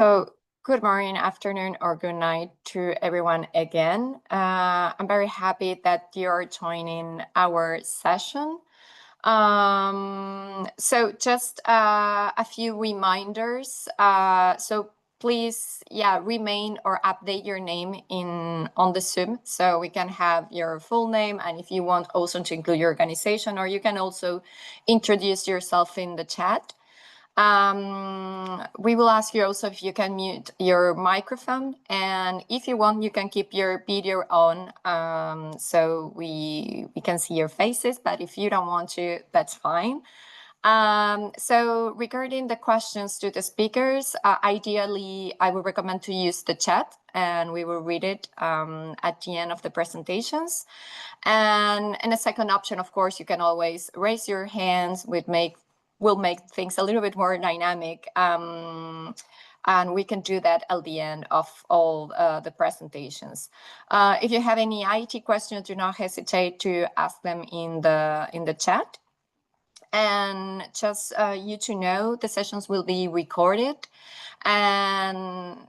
So good morning, afternoon, or good night to everyone again. I'm very happy that you're joining our session. So just a few reminders. So please, remain or update your name on the Zoom so we can have your full name, and if you want also to include your organization, or you can also introduce yourself in the chat. We will ask you also if you can mute your microphone, and if you want, you can keep your video on so we can see your faces, but if you don't want to, that's fine. So regarding the questions to the speakers, ideally, I would recommend to use the chat, and we will read it at the end of the presentations. And a second option, of course, you can always raise your hands, will make things a little bit more dynamic. And we can do that at the end of all the presentations. If you have any IT questions, do not hesitate to ask them in the chat. And just you to know, the sessions will be recorded, and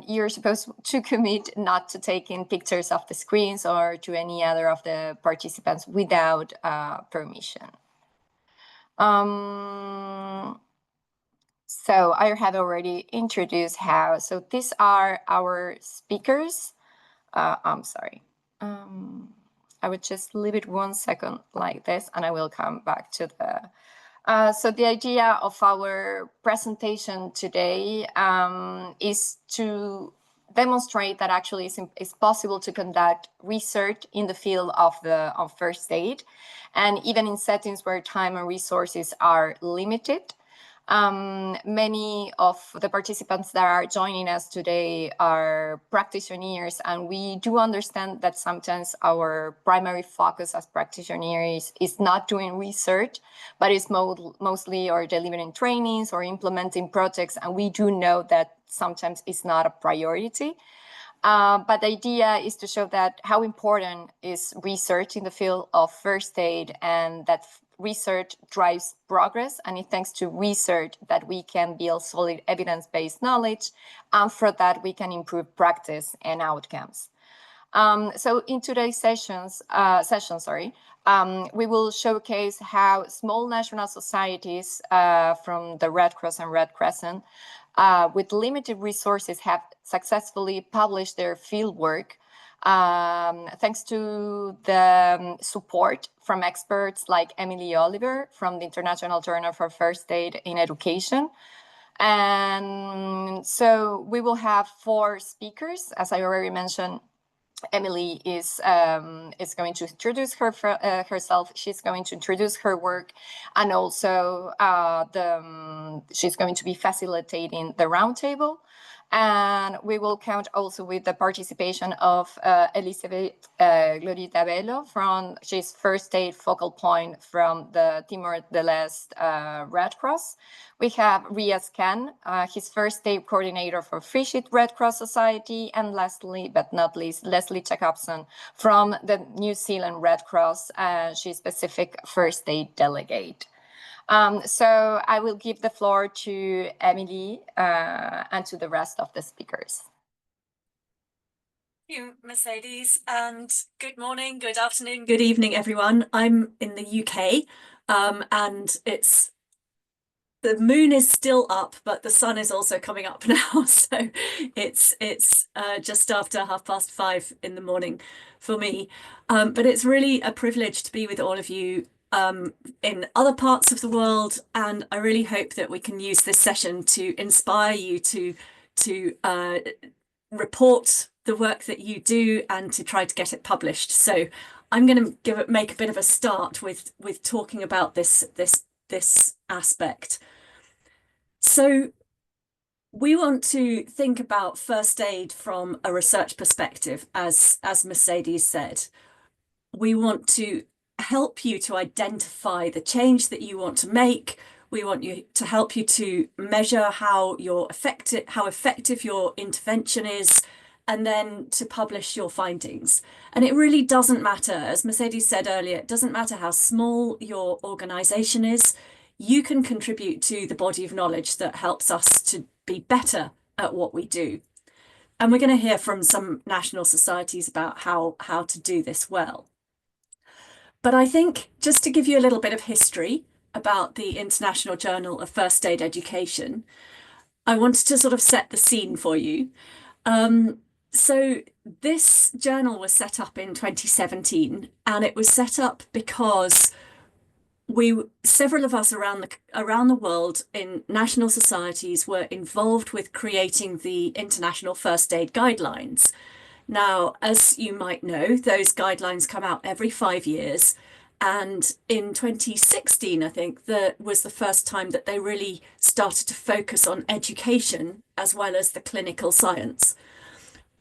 you're supposed to commit not to taking pictures of the screens or to any other of the participants without permission. So I have already introduced how. So these are our speakers. I'm sorry. I would just leave it 1 second like this, and I will come back to the. So the idea of our presentation today is to demonstrate that actually it's possible to conduct research in the field of first aid, and even in settings where time and resources are limited. Many of the participants that are joining us today are practitioners, and we do understand that sometimes our primary focus as practitioners is not doing research, but it's mostly or delivering trainings or implementing projects, and we do know that sometimes it's not a priority. But the idea is to show that how important is research in the field of first aid, and that research drives progress, and it's thanks to research that we can build solid evidence-based knowledge, and for that we can improve practice and outcomes. So in today's session, we will showcase how small national societies from the Red Cross and Red Crescent with limited resources have successfully published their fieldwork thanks to the support from experts like Emily Oliver from the International Journal for First Aid in Education. And so we will have 4 speakers. As I already mentioned, Emily is going to introduce herself. She's going to introduce her work, and also she's going to be facilitating the roundtable. And we will count also with the participation of Elizabeth Glorita Bello she's First Aid focal point from the Timor Leste Red Cross. We have Riaz Khan, his First Aid coordinator for Fiji Red Cross Society, and lastly but not least, Leslie Jacobson from the New Zealand Red Cross. She's Pacific First Aid delegate. So I will give the floor to Emily and to the rest of the speakers. Thank you, Mercedes, and good morning, good afternoon, good evening, everyone. I'm in the UK, and the moon is still up, but the sun is also coming up now. So it's just after 5:30 in the morning for me. But it's really a privilege to be with all of you in other parts of the world, and I really hope that we can use this session to inspire you to report the work that you do and to try to get it published. So I'm going to make a bit of a start with talking about this aspect. So we want to think about first aid from a research perspective, as Mercedes said. We want to help you to identify the change that you want to make. We want to help you to measure how effective your intervention is, and then to publish your findings. And it really doesn't matter, as Mercedes said earlier, it doesn't matter how small your organization is. You can contribute to the body of knowledge that helps us to be better at what we do. And we're going to hear from some national societies about how to do this well. But I think just to give you a little bit of history about the International Journal of First Aid Education, I wanted to sort of set the scene for you. So this journal was set up in 2017, and it was set up because several of us around the world in national societies were involved with creating the International First Aid Guidelines. Now, as you might know, those guidelines come out every 5 years. And in 2016, I think, that was the first time that they really started to focus on education as well as the clinical science.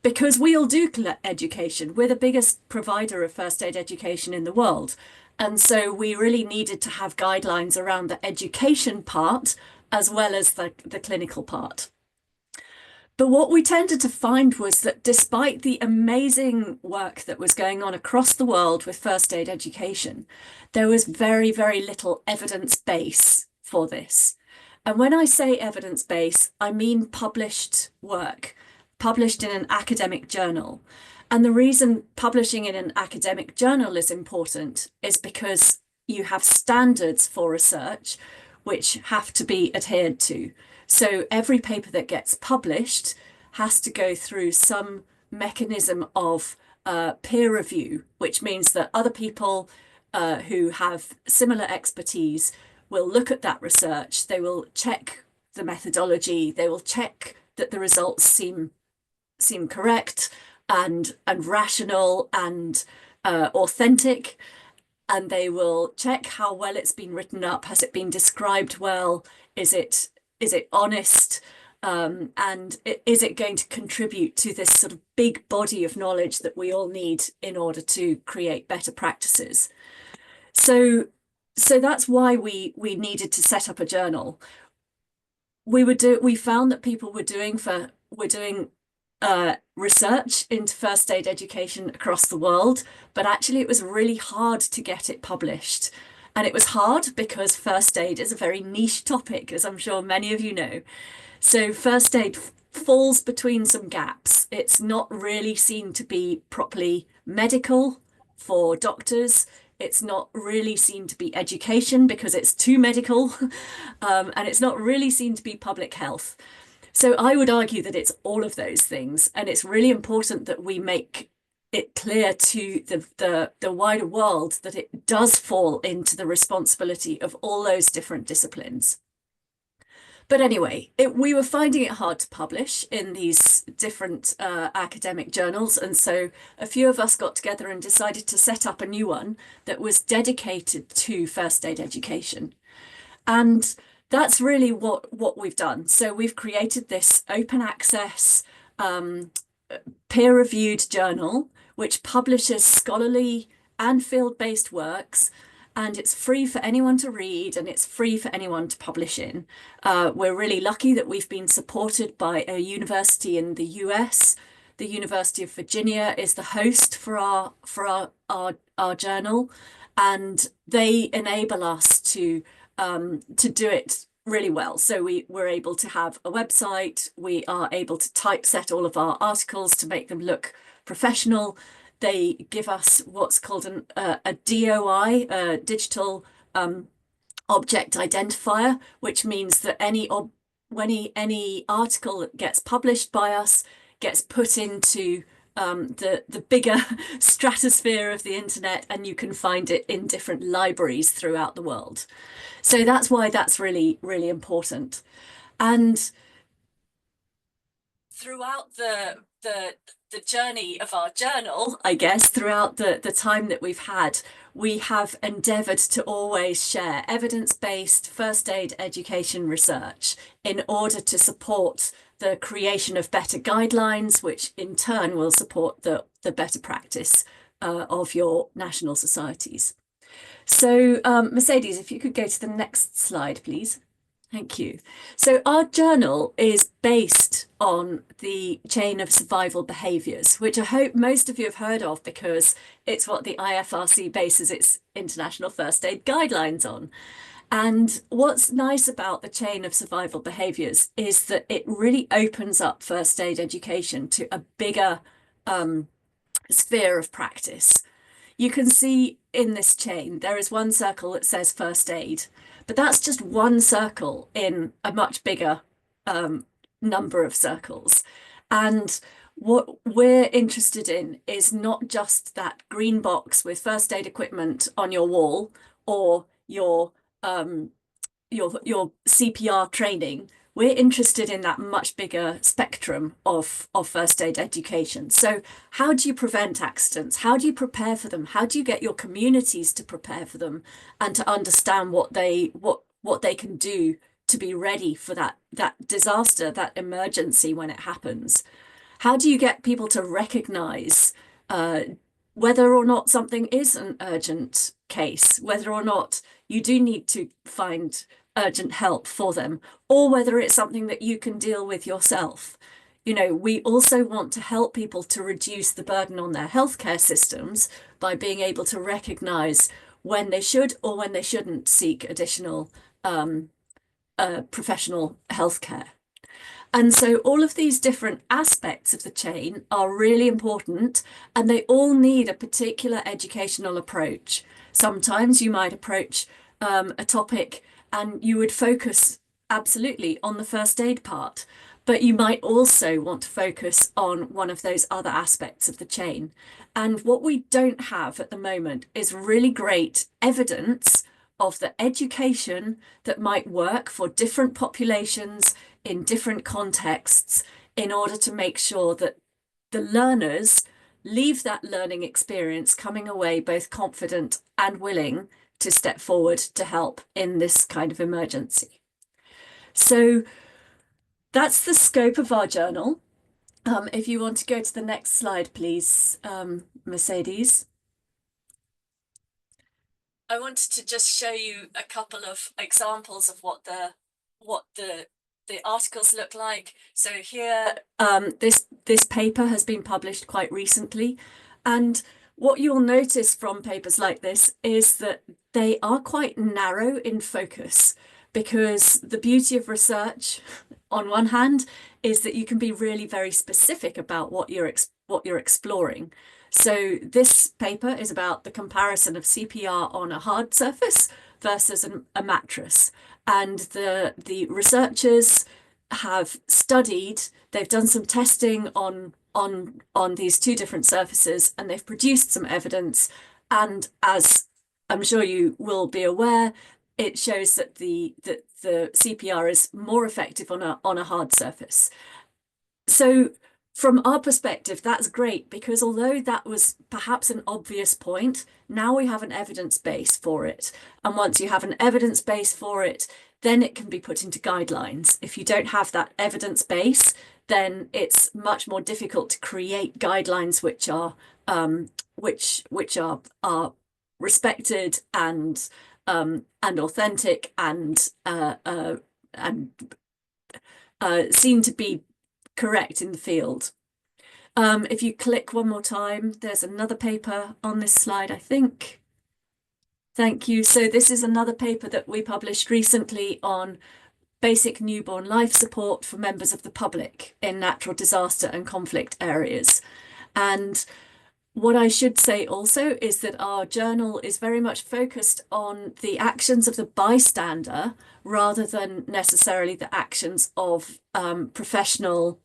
Because we all do education. We're the biggest provider of first aid education in the world. And so we really needed to have guidelines around the education part as well as the clinical part. But what we tended to find was that despite the amazing work that was going on across the world with first aid education, there was very, very little evidence base for this. And when I say evidence base, I mean published work, published in an academic journal. And the reason publishing in an academic journal is important is because you have standards for research which have to be adhered to. So every paper that gets published has to go through some mechanism of peer review, which means that other people who have similar expertise will look at that research, they will check the methodology, they will check that the results seem correct and rational and authentic, and they will check how well it's been written up. Has it been described well? Is it honest? And is it going to contribute to this sort of big body of knowledge that we all need in order to create better practices? So that's why we needed to set up a journal. We found that people were doing research into first aid education across the world, but actually it was really hard to get it published. And it was hard because first aid is a very niche topic, as I'm sure many of you know. So first aid falls between some gaps. It's not really seen to be properly medical for doctors. It's not really seen to be education because it's too medical. And it's not really seen to be public health. So I would argue that it's all of those things. And it's really important that we make it clear to the wider world that it does fall into the responsibility of all those different disciplines. But anyway, we were finding it hard to publish in these different academic journals. And so a few of us got together and decided to set up a new one that was dedicated to first aid education. And that's really what we've done. So we've created this open access, peer-reviewed journal, which publishes scholarly and field-based works, and it's free for anyone to read and it's free for anyone to publish in. We're really lucky that we've been supported by a university in the US. The University of Virginia is the host for our journal, and they enable us to do it really well. So we're able to have a website, we are able to typeset all of our articles to make them look professional. They give us what's called a DOI, a digital object identifier, which means that any article that gets published by us gets put into the bigger stratosphere of the internet, and you can find it in different libraries throughout the world. So that's why that's really, really important. And throughout the journey of our journal, I guess, throughout the time that we've had, we have endeavoured to always share evidence-based first aid education research in order to support the creation of better guidelines, which in turn will support the better practice of your national societies. So Mercedes, if you could go to the next slide, please. Thank you. So our journal is based on the chain of survival behaviours, which I hope most of you have heard of because it's what the IFRC bases its international first aid guidelines on. And what's nice about the chain of survival behaviours is that it really opens up first aid education to a bigger sphere of practice. You can see in this chain, there is one circle that says first aid, but that's just one circle in a much bigger number of circles. And what we're interested in is not just that green box with first aid equipment on your wall or your CPR training. We're interested in that much bigger spectrum of first aid education. So how do you prevent accidents? How do you prepare for them? How do you get your communities to prepare for them and to understand what they can do to be ready for that disaster, that emergency when it happens? How do you get people to recognize whether or not something is an urgent case, whether or not you do need to find urgent help for them, or whether it's something that you can deal with yourself? You know, we also want to help people to reduce the burden on their healthcare systems by being able to recognize when they should or when they shouldn't seek additional professional healthcare. And so all of these different aspects of the chain are really important, and they all need a particular educational approach. Sometimes you might approach a topic and you would focus absolutely on the first aid part, but you might also want to focus on one of those other aspects of the chain. And what we don't have at the moment is really great evidence of the education that might work for different populations in different contexts in order to make sure that the learners leave that learning experience coming away both confident and willing to step forward to help in this kind of emergency. So that's the scope of our journal. If you want to go to the next slide, please, Mercedes. I wanted to just show you a couple of examples of what the articles look like. So here, this paper has been published quite recently, and what you'll notice from papers like this is that they are quite narrow in focus, because the beauty of research, on one hand, is that you can be really very specific about what you're exploring. So this paper is about the comparison of CPR on a hard surface versus a mattress. And the researchers have studied, they've done some testing on these two different surfaces, and they've produced some evidence. And as I'm sure you will be aware, it shows that the CPR is more effective on a hard surface. So from our perspective, that's great, because although that was perhaps an obvious point, now we have an evidence base for it. And once you have an evidence base for it, then it can be put into guidelines. If you don't have that evidence base, then it's much more difficult to create guidelines which are respected and authentic and seen to be correct in the field. If you click one more time, there's another paper on this slide, I think. Thank you. So this is another paper that we published recently on basic newborn life support for members of the public in natural disaster and conflict areas. And what I should say also is that our journal is very much focused on the actions of the bystander rather than necessarily the actions of professional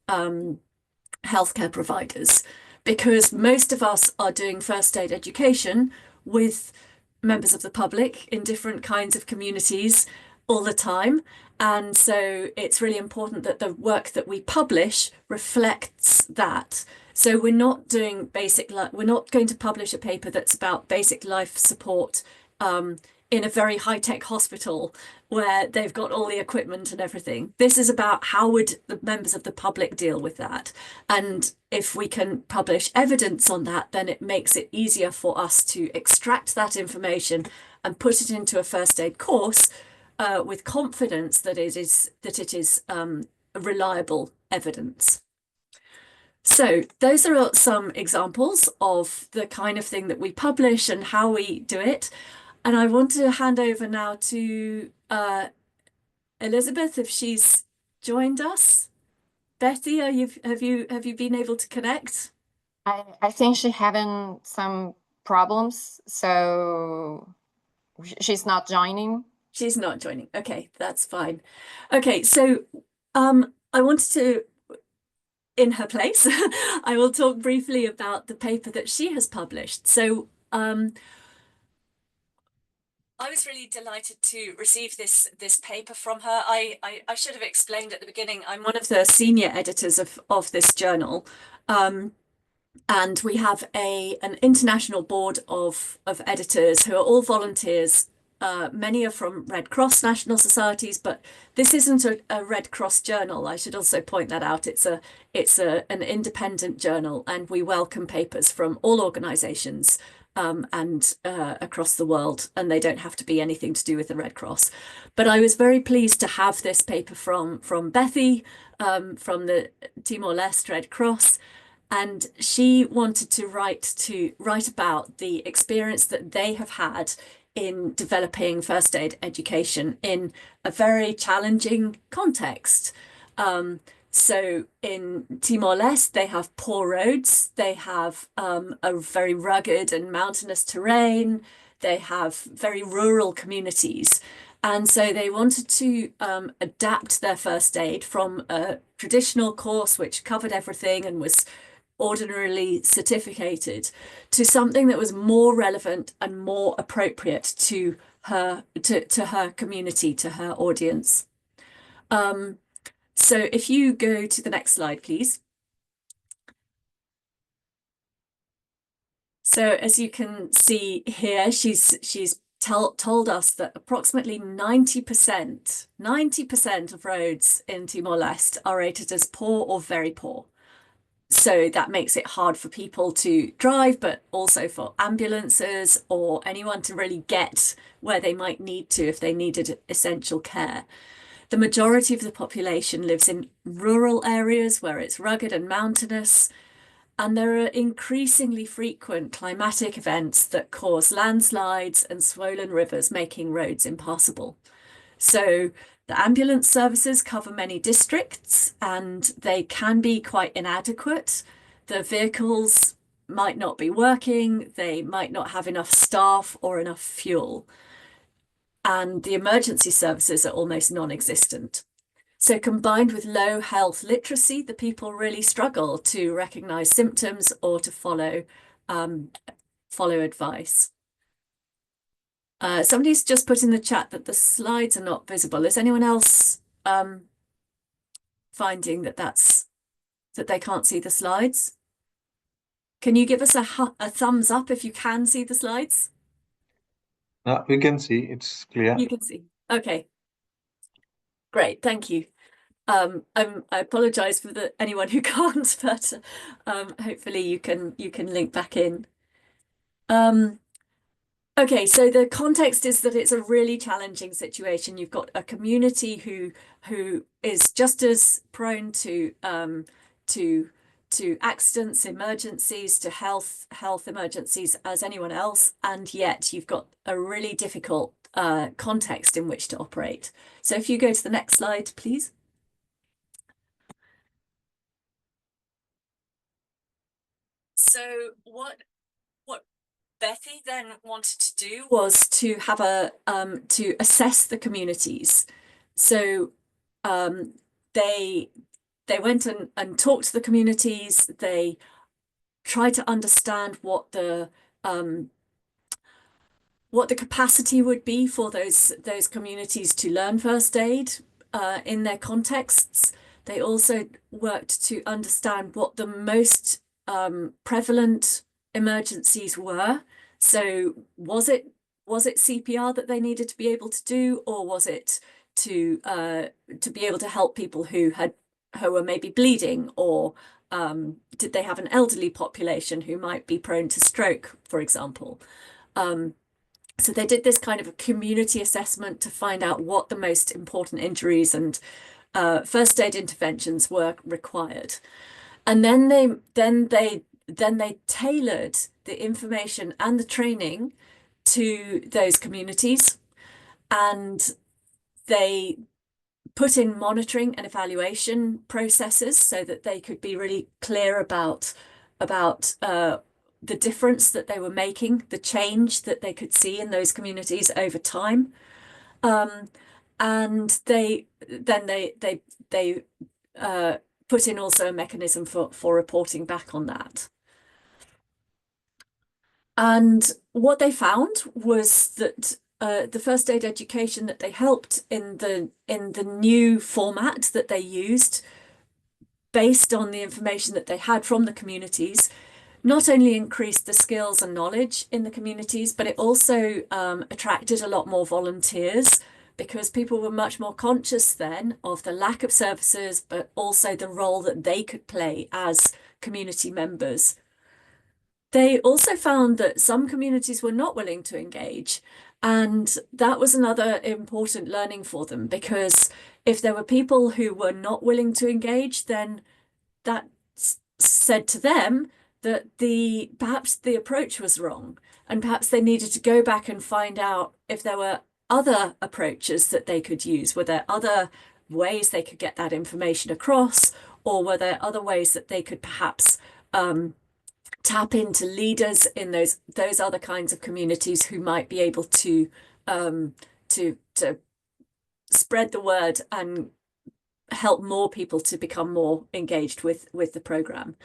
healthcare providers, because most of us are doing first aid education with members of the public in different kinds of communities all the time. And so it's really important that the work that we publish reflects that. So we're not doing we're not going to publish a paper that's about basic life support in a very high-tech hospital where they've got all the equipment and everything. This is about how would the members of the public deal with that. And if we can publish evidence on that, then it makes it easier for us to extract that information and put it into a first aid course with confidence that it is reliable evidence. So those are some examples of the kind of thing that we publish and how we do it. And I want to hand over now to Elizabeth, if she's joined us. Betty, have you been able to connect? I think she having some problems, so she's not joining. She's not joining. Okay, that's fine. Okay, so I wanted to, in her place, I will talk briefly about the paper that she has published. So I was really delighted to receive this paper from her. I should have explained at the beginning, I'm one of the senior editors of this journal. And we have an international board of editors who are all volunteers. Many are from Red Cross National Societies, but this isn't a Red Cross journal. I should also point that out. It's an independent journal, and we welcome papers from all organisations and across the world, and they don't have to be anything to do with the Red Cross. But I was very pleased to have this paper from Bethy from the Timor Leste Red Cross. And she wanted to write about the experience that they have had in developing first aid education in a very challenging context. So in Timor Leste, they have poor roads, they have a very rugged and mountainous terrain, they have very rural communities. And so they wanted to adapt their first aid from a traditional course which covered everything and was ordinarily certificated to something that was more relevant and more appropriate to her community, to her audience. So if you go to the next slide, please. So as you can see here, she's told us that approximately 90% of roads in Timor-Leste are rated as poor or very poor. So that makes it hard for people to drive, but also for ambulances or anyone to really get where they might need to if they needed essential care. The majority of the population lives in rural areas where it's rugged and mountainous, and there are increasingly frequent climatic events that cause landslides and swollen rivers, making roads impassable. So the ambulance services cover many districts and they can be quite inadequate. The vehicles might not be working, they might not have enough staff or enough fuel. And the emergency services are almost non-existent. So combined with low health literacy, the people really struggle to recognise symptoms or to follow advice. Somebody's just put in the chat that the slides are not visible. Is anyone else finding that they can't see the slides? Can you give us a thumbs up if you can see the slides? We can see, it's clear. You can see. Okay. Great, thank you. I apologize for anyone who can't, but hopefully you can link back in. Okay, so the context is that it's a really challenging situation. You've got a community who is just as prone to accidents, emergencies, to health emergencies as anyone else, and yet you've got a really difficult context in which to operate. So if you go to the next slide, please. So what Bethy then wanted to do was to have to assess the communities. So they went and talked to the communities. They tried to understand what the capacity would be for those communities to learn first aid in their contexts. They also worked to understand what the most prevalent emergencies were. So was it CPR that they needed to be able to do, or was it to be able to help people who were maybe bleeding, or did they have an elderly population who might be prone to stroke, for example? So they did this kind of a community assessment to find out what the most important injuries and first aid interventions were required. And then they tailored the information and the training to those communities, and they put in monitoring and evaluation processes so that they could be really clear about the difference that they were making, the change that they could see in those communities over time. And they put in also a mechanism for reporting back on that. And what they found was that the first aid education that they helped in the new format that they used, based on the information that they had from the communities, not only increased the skills and knowledge in the communities, but it also attracted a lot more volunteers, because people were much more conscious then of the lack of services, but also the role that they could play as community members. They also found that some communities were not willing to engage, and that was another important learning for them, because if there were people who were not willing to engage, then that said to them that perhaps the approach was wrong, and perhaps they needed to go back and find out if there were other approaches that they could use. Were there other ways they could get that information across, or were there other ways that they could perhaps tap into leaders in those other kinds of communities who might be able to spread the word and help more people to become more engaged with the program.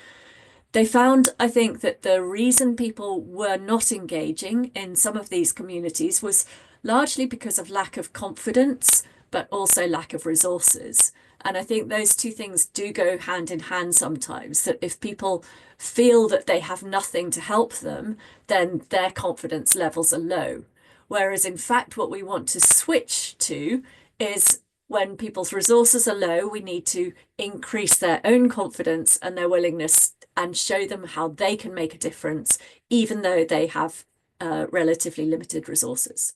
They found, I think, that the reason people were not engaging in some of these communities was largely because of lack of confidence, but also lack of resources. And I think those two things do go hand in hand sometimes, that if people feel that they have nothing to help them, then their confidence levels are low. Whereas in fact, what we want to switch to is, when people's resources are low, we need to increase their own confidence and their willingness, and show them how they can make a difference, even though they have relatively limited resources.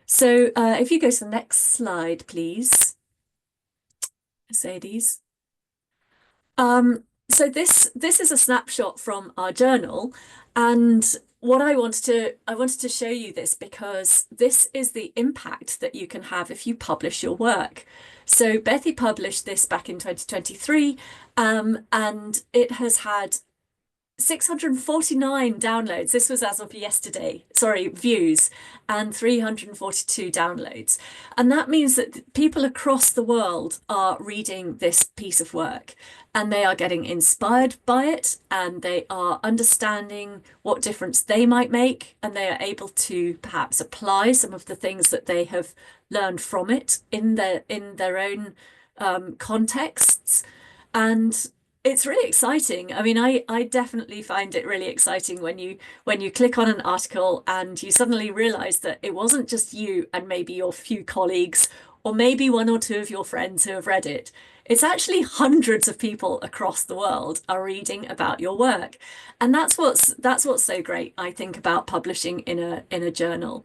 So if you go to the next slide, please, Mercedes. So this is a snapshot from our journal, and what I wanted to show you this because this is the impact that you can have if you publish your work. So Bethy published this back in 2023, and it has had 649 downloads. This was as of yesterday, sorry, views, and 342 downloads. And that means that people across the world are reading this piece of work, and they are getting inspired by it, and they are understanding what difference they might make, and they are able to perhaps apply some of the things that they have learned from it in their own contexts. And it's really exciting. I mean, I definitely find it really exciting when you click on an article and you suddenly realize that it wasn't just you and maybe your few colleagues, or maybe one or two of your friends who have read it. It's actually hundreds of people across the world are reading about your work. And that's what's so great, I think, about publishing in a journal.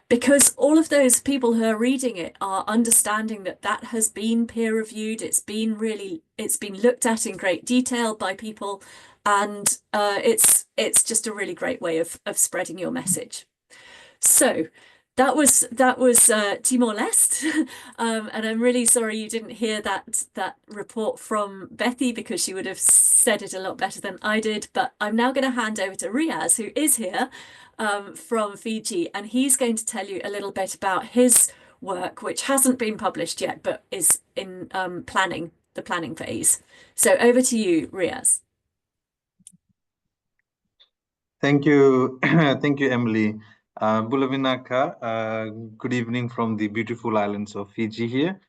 Because all of those people who are reading it are understanding that has been peer reviewed, it's been looked at in great detail by people, and it's just a really great way of spreading your message. So that was Timor Leste, and I'm really sorry you didn't hear that report from Bethy, because she would have said it a lot better than I did. But I'm now going to hand over to Riaz, who is here from Fiji, and he's going to tell you a little bit about his work, which hasn't been published yet, but is in the planning phase. So over to you, Riaz. Thank you, thank you, Emily. Bulavinaka, good evening from the beautiful islands of Fiji here.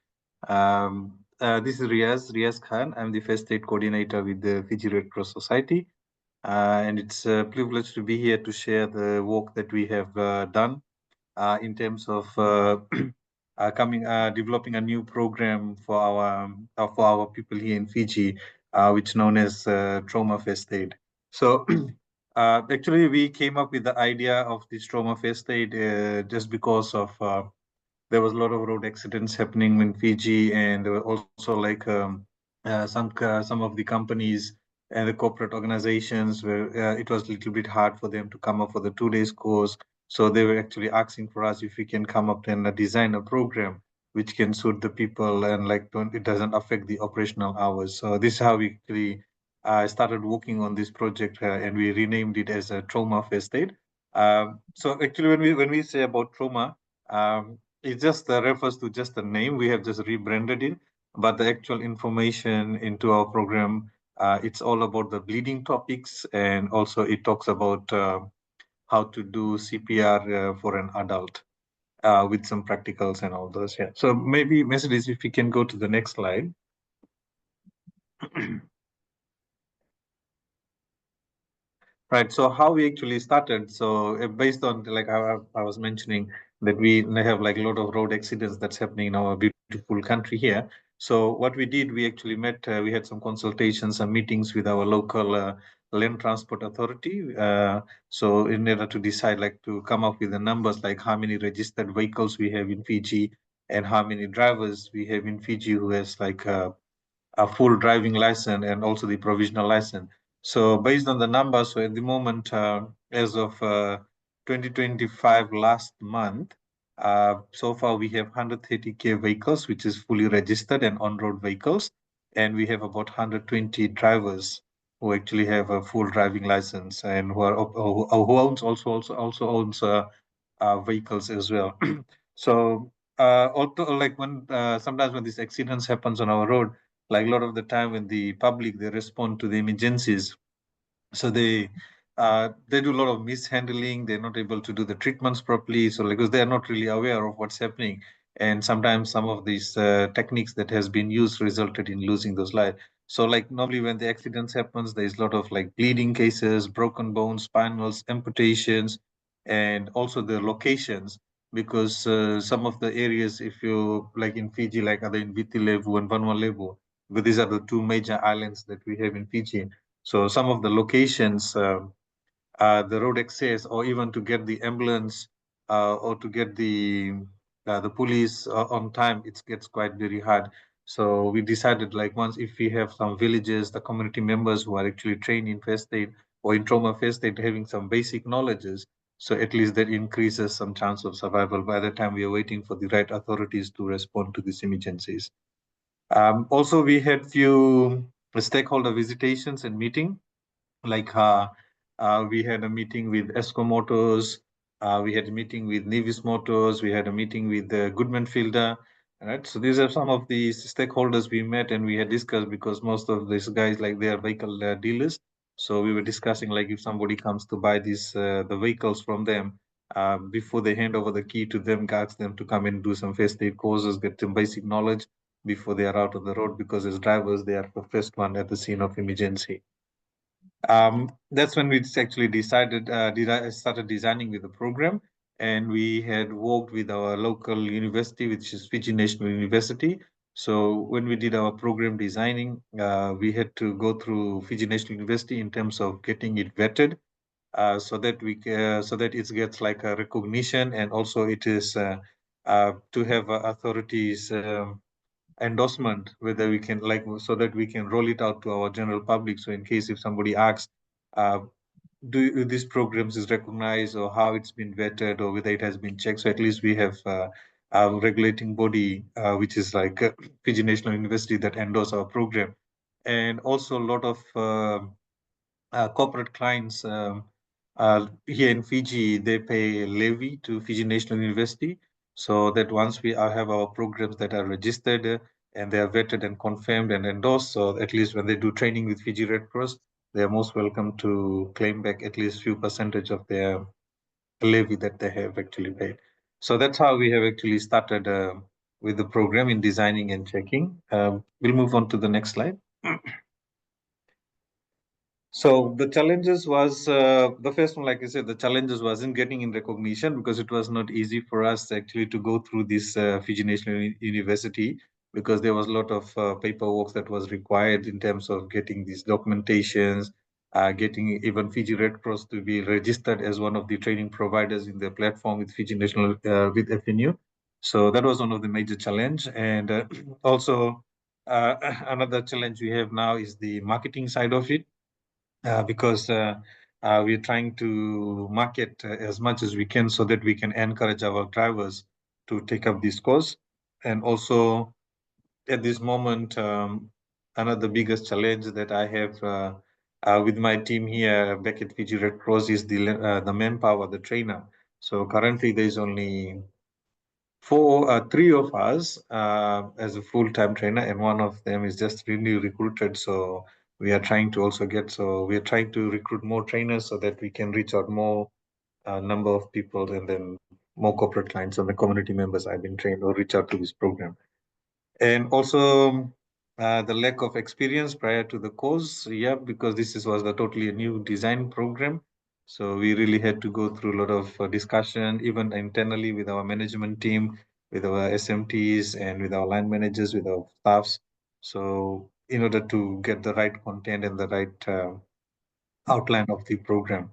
This is Riaz Khan. I'm the First Aid Coordinator with the Fiji Red Cross Society. And it's a privilege to be here to share the work that we have done in terms of developing a new program for our people here in Fiji, which is known as Trauma First Aid. So actually, we came up with the idea of this Trauma First Aid just because of there was a lot of road accidents happening in Fiji, and there were also like some of the companies and the corporate organizations where it was a little bit hard for them to come up for the 2 days course. So they were actually asking for us if we can come up and design a program which can suit the people and like it doesn't affect the operational hours. So this is how we actually started working on this project and we renamed it as a trauma first aid. So actually when we say about trauma, it just refers to just the name. We have just rebranded it, but the actual information into our program, it's all about the bleeding topics, and also it talks about how to do CPR for an adult with some practicals and all those. Yeah. So maybe Mercedes, if we can go to the next slide. Right. So how we actually started. So based on like I was mentioning that we have like a lot of road accidents that's happening in our beautiful country here. So what we did, we actually met. We had some consultations and meetings with our local land transport authority. So in order to decide, like to come up with the numbers, like how many registered vehicles we have in Fiji and how many drivers we have in Fiji who has like a full driving license and also the provisional license. So based on the numbers, so at the moment, as of 2025 last month, so far we have 130K vehicles, which is fully registered and on-road vehicles. And we have about 120 drivers who actually have a full driving license and who owns also owns vehicles as well. So also like when sometimes when these accidents happens on our road, like a lot of the time when the public they respond to the emergencies, so they do a lot of mishandling. They're not able to do the treatments properly, so because they are not really aware of what's happening, and sometimes some of these techniques that has been used resulted in losing those lives. So like normally when the accidents happens, there's a lot of like bleeding cases, broken bones, spinals, amputations, and also the locations, because some of the areas, if you like in Fiji, like other in Vitilevu and Vanuatu, but these are the two major islands that we have in Fiji. So some of the locations, the road access, or even to get the ambulance or to get the police on time, it gets quite very hard. So we decided, like, once if we have some villages, the community members who are actually trained in first aid or in trauma first aid, having some basic knowledges, so at least that increases some chance of survival by the time we are waiting for the right authorities to respond to these emergencies. Also, we had few stakeholder visitations and meeting, like we had a meeting with Esco Motors, we had a meeting with Nevis Motors, we had a meeting with Goodman Fielder. Right, so these are some of the stakeholders we met and we had discussed, because most of these guys, like, they are vehicle dealers. So we were discussing, like, if somebody comes to buy these the vehicles from them, before they hand over the key to them, ask them to come and do some first aid courses, get some basic knowledge before they are out on the road, because as drivers, they are the first one at the scene of emergency. That's when we actually decided, started designing with the program, and we had worked with our local university, which is Fiji National University. So when we did our program designing, we had to go through Fiji National University in terms of getting it vetted, so that it gets like a recognition, and also it is to have authorities endorsement, whether we can, like, so that we can roll it out to our general public. So in case if somebody asks, do these programs is recognized, or how it's been vetted, or whether it has been checked, so at least we have a regulating body, which is like Fiji National University, that endorse our program. And also a lot of corporate clients here in Fiji, they pay a levy to Fiji National University, so that once we have our programs that are registered and they are vetted and confirmed and endorsed, so at least when they do training with Fiji Red Cross, they are most welcome to claim back at least few percentage of their levy that they have actually paid. So that's how we have actually started with the program in designing and checking. We'll move on to the next slide. So the challenges was the first one, like I said, the challenges wasn't getting in recognition, because it was not easy for us actually to go through this Fiji National University, because there was a lot of paperwork that was required in terms of getting these documentations, getting even Fiji Red Cross to be registered as one of the training providers in the platform with Fiji National with FNU. So that was one of the major challenge, and also another challenge we have now is the marketing side of it. because we're trying to market as much as we can so that we can encourage our drivers to take up this course. And also at this moment, another biggest challenge that I have with my team here back at Fiji Red Cross is the manpower, the trainer. So currently there's only three of us as a full-time trainer, and one of them is just really recruited. So we are trying to recruit more trainers so that we can reach out more number of people, and then more corporate clients and the community members I've been trained or reach out to this program. And also the lack of experience prior to the course, because was a totally new design program. So we really had to go through a lot of discussion, even internally with our management team, with our SMTs and with our line managers, with our staffs. So in order to get the right content and the right outline of the program.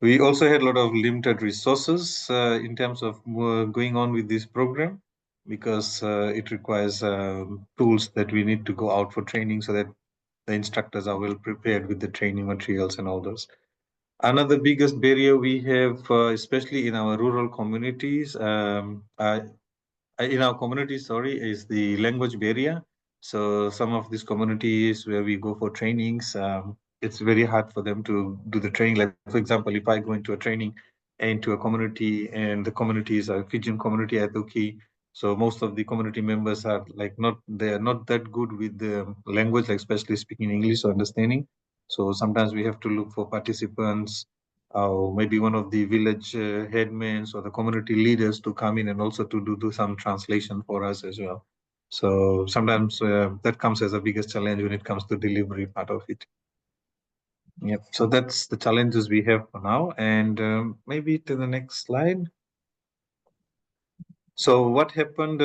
We also had a lot of limited resources in terms of going on with this program, because it requires tools that we need to go out for training so that the instructors are well prepared with the training materials and all those. Another biggest barrier we have, especially in our rural communities, is the language barrier. So some of these communities where we go for trainings, it's very hard for them to do the training. Like, for example, if I go into a training into a community and the community is a Fijian community, Atoki, so most of the community members are they are not that good with the language, like especially speaking English or understanding. So sometimes we have to look for participants, maybe one of the village headmen or the community leaders to come in and also to do some translation for us as well. So sometimes that comes as a biggest challenge when it comes to delivery part of it. Yep. So that's the challenges we have for now. And maybe to the next slide. So what happened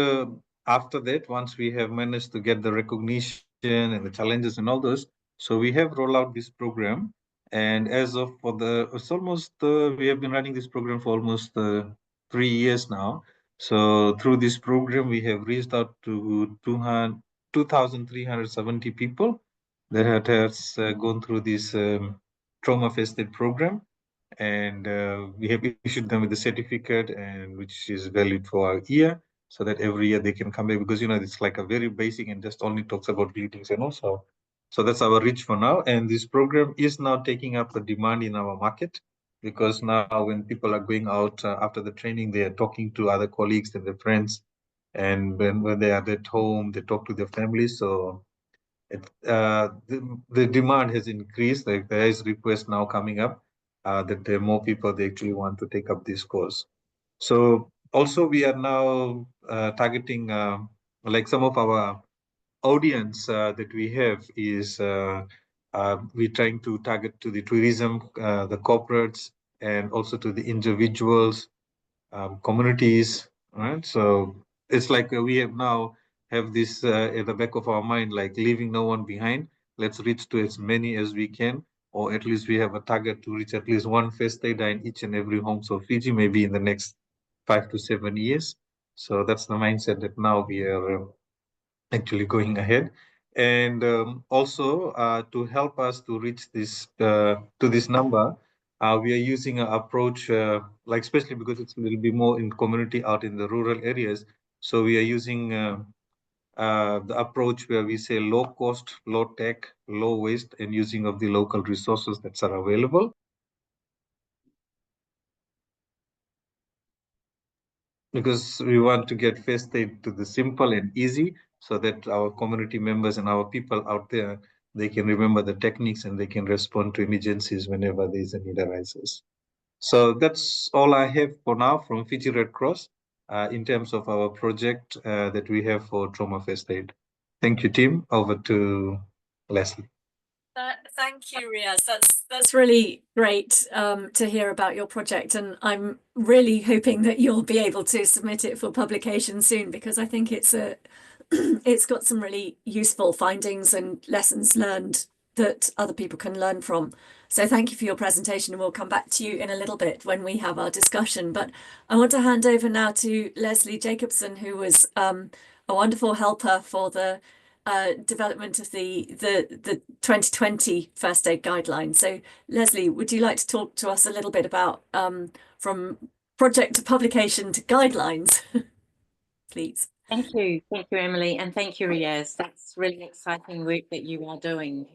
after that, once we have managed to get the recognition and the challenges and all those, so we have rolled out this program. And as of we have been running this program for almost 3 years now. So through this program, we have reached out to 2,370 people that has gone through this trauma first aid program. And we have issued them with a certificate, and which is valid for a year, so that every year they can come back, because it's like a very basic and just only talks about bleedings and also. So that's our reach for now, and this program is now taking up the demand in our market, because now when people are going out after the training, they are talking to other colleagues and their friends, and when they are at home, they talk to their families. So the demand has increased. Like, there is request now coming up that there are more people they actually want to take up this course. So also we are now targeting like some of our audience that we have is we're trying to target to the tourism, the corporates, and also to the individuals, communities, right? So it's like we have this at the back of our mind, like leaving no one behind. Let's reach to as many as we can, or at least we have a target to reach at least one first aider in each and every home of Fiji, maybe in the next 5 to 7 years. So that's the mindset that now we are actually going ahead. And also to help us to reach this to this number, we are using an approach, like especially because it's a little bit more in community out in the rural areas. So we are using the approach where we say low cost, low tech, low waste, and using of the local resources that are available. Because we want to get first aid to the simple and easy, so that our community members and our people out there, they can remember the techniques and they can respond to emergencies whenever there is a need arises. So that's all I have for now from Fiji Red Cross in terms of our project that we have for trauma first aid. Thank you, Tim. Over to Leslie. Thank you, Riaz. That's really great to hear about your project, and I'm really hoping that you'll be able to submit it for publication soon, because I think it's it's got some really useful findings and lessons learned that other people can learn from. So thank you for your presentation, and we'll come back to you in a little bit when we have our discussion. But I want to hand over now to Leslie Jacobson, who was a wonderful helper for the development of the 2020 First Aid Guidelines. So Leslie, would you like to talk to us a little bit about from project to publication to guidelines, please? Thank you, Emily, and thank you, Riaz. That's really exciting work that you are doing.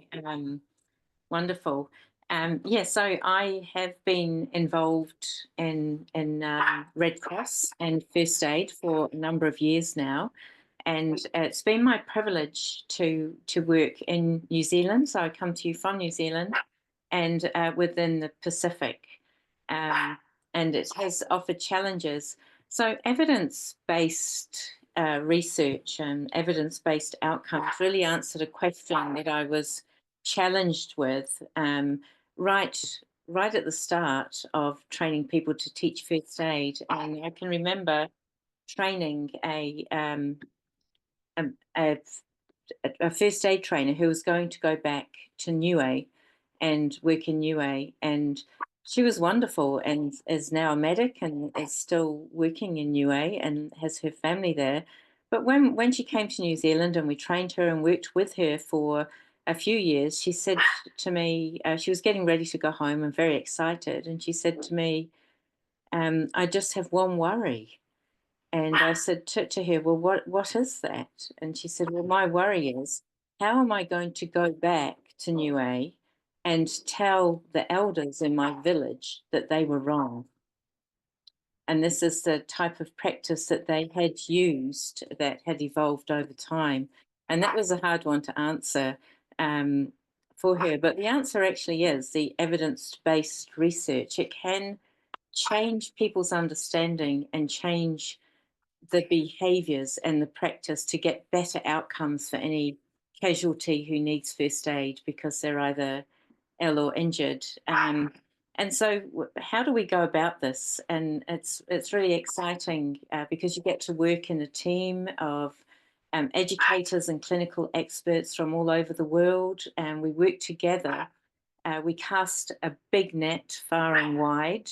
Wonderful. Yeah, so I have been involved in Red Cross and First Aid for a number of years now, and it's been my privilege to work in New Zealand. So I come to you from New Zealand and within the Pacific, and it has offered challenges. So evidence-based research and evidence-based outcomes really answered a question that I was challenged with right at the start of training people to teach first aid. And I can remember training a first aid trainer who was going to go back to Niue and work in Niue, and she was wonderful and is now a medic and is still working in Niue and has her family there. But when she came to New Zealand and we trained her and worked with her for a few years, she said to me, she was getting ready to go home and very excited, and she said to me, I just have one worry. And I said to her, well, what is that? And she said, well, my worry is, how am I going to go back to Niue and tell the elders in my village that they were wrong? And this is the type of practice that they had used that had evolved over time. And that was a hard one to answer for her. But the answer actually is the evidence-based research. It can change people's understanding and change the behaviours and the practice to get better outcomes for any casualty who needs first aid because they're either ill or injured. And so how do we go about this? And it's really exciting because you get to work in a team of educators and clinical experts from all over the world, and we work together. We cast a big net far and wide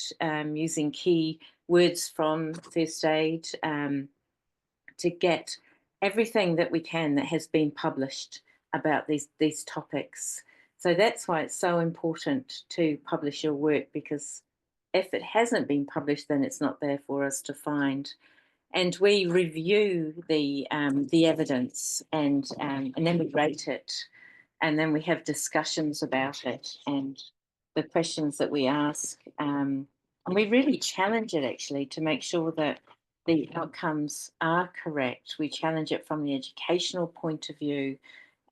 using key words from first aid to get everything that we can that has been published about these topics. So that's why it's so important to publish your work, because if it hasn't been published, then it's not there for us to find. And we review the evidence and then we rate it, and then we have discussions about it and the questions that we ask. And we really challenge it actually to make sure that the outcomes are correct. We challenge it from the educational point of view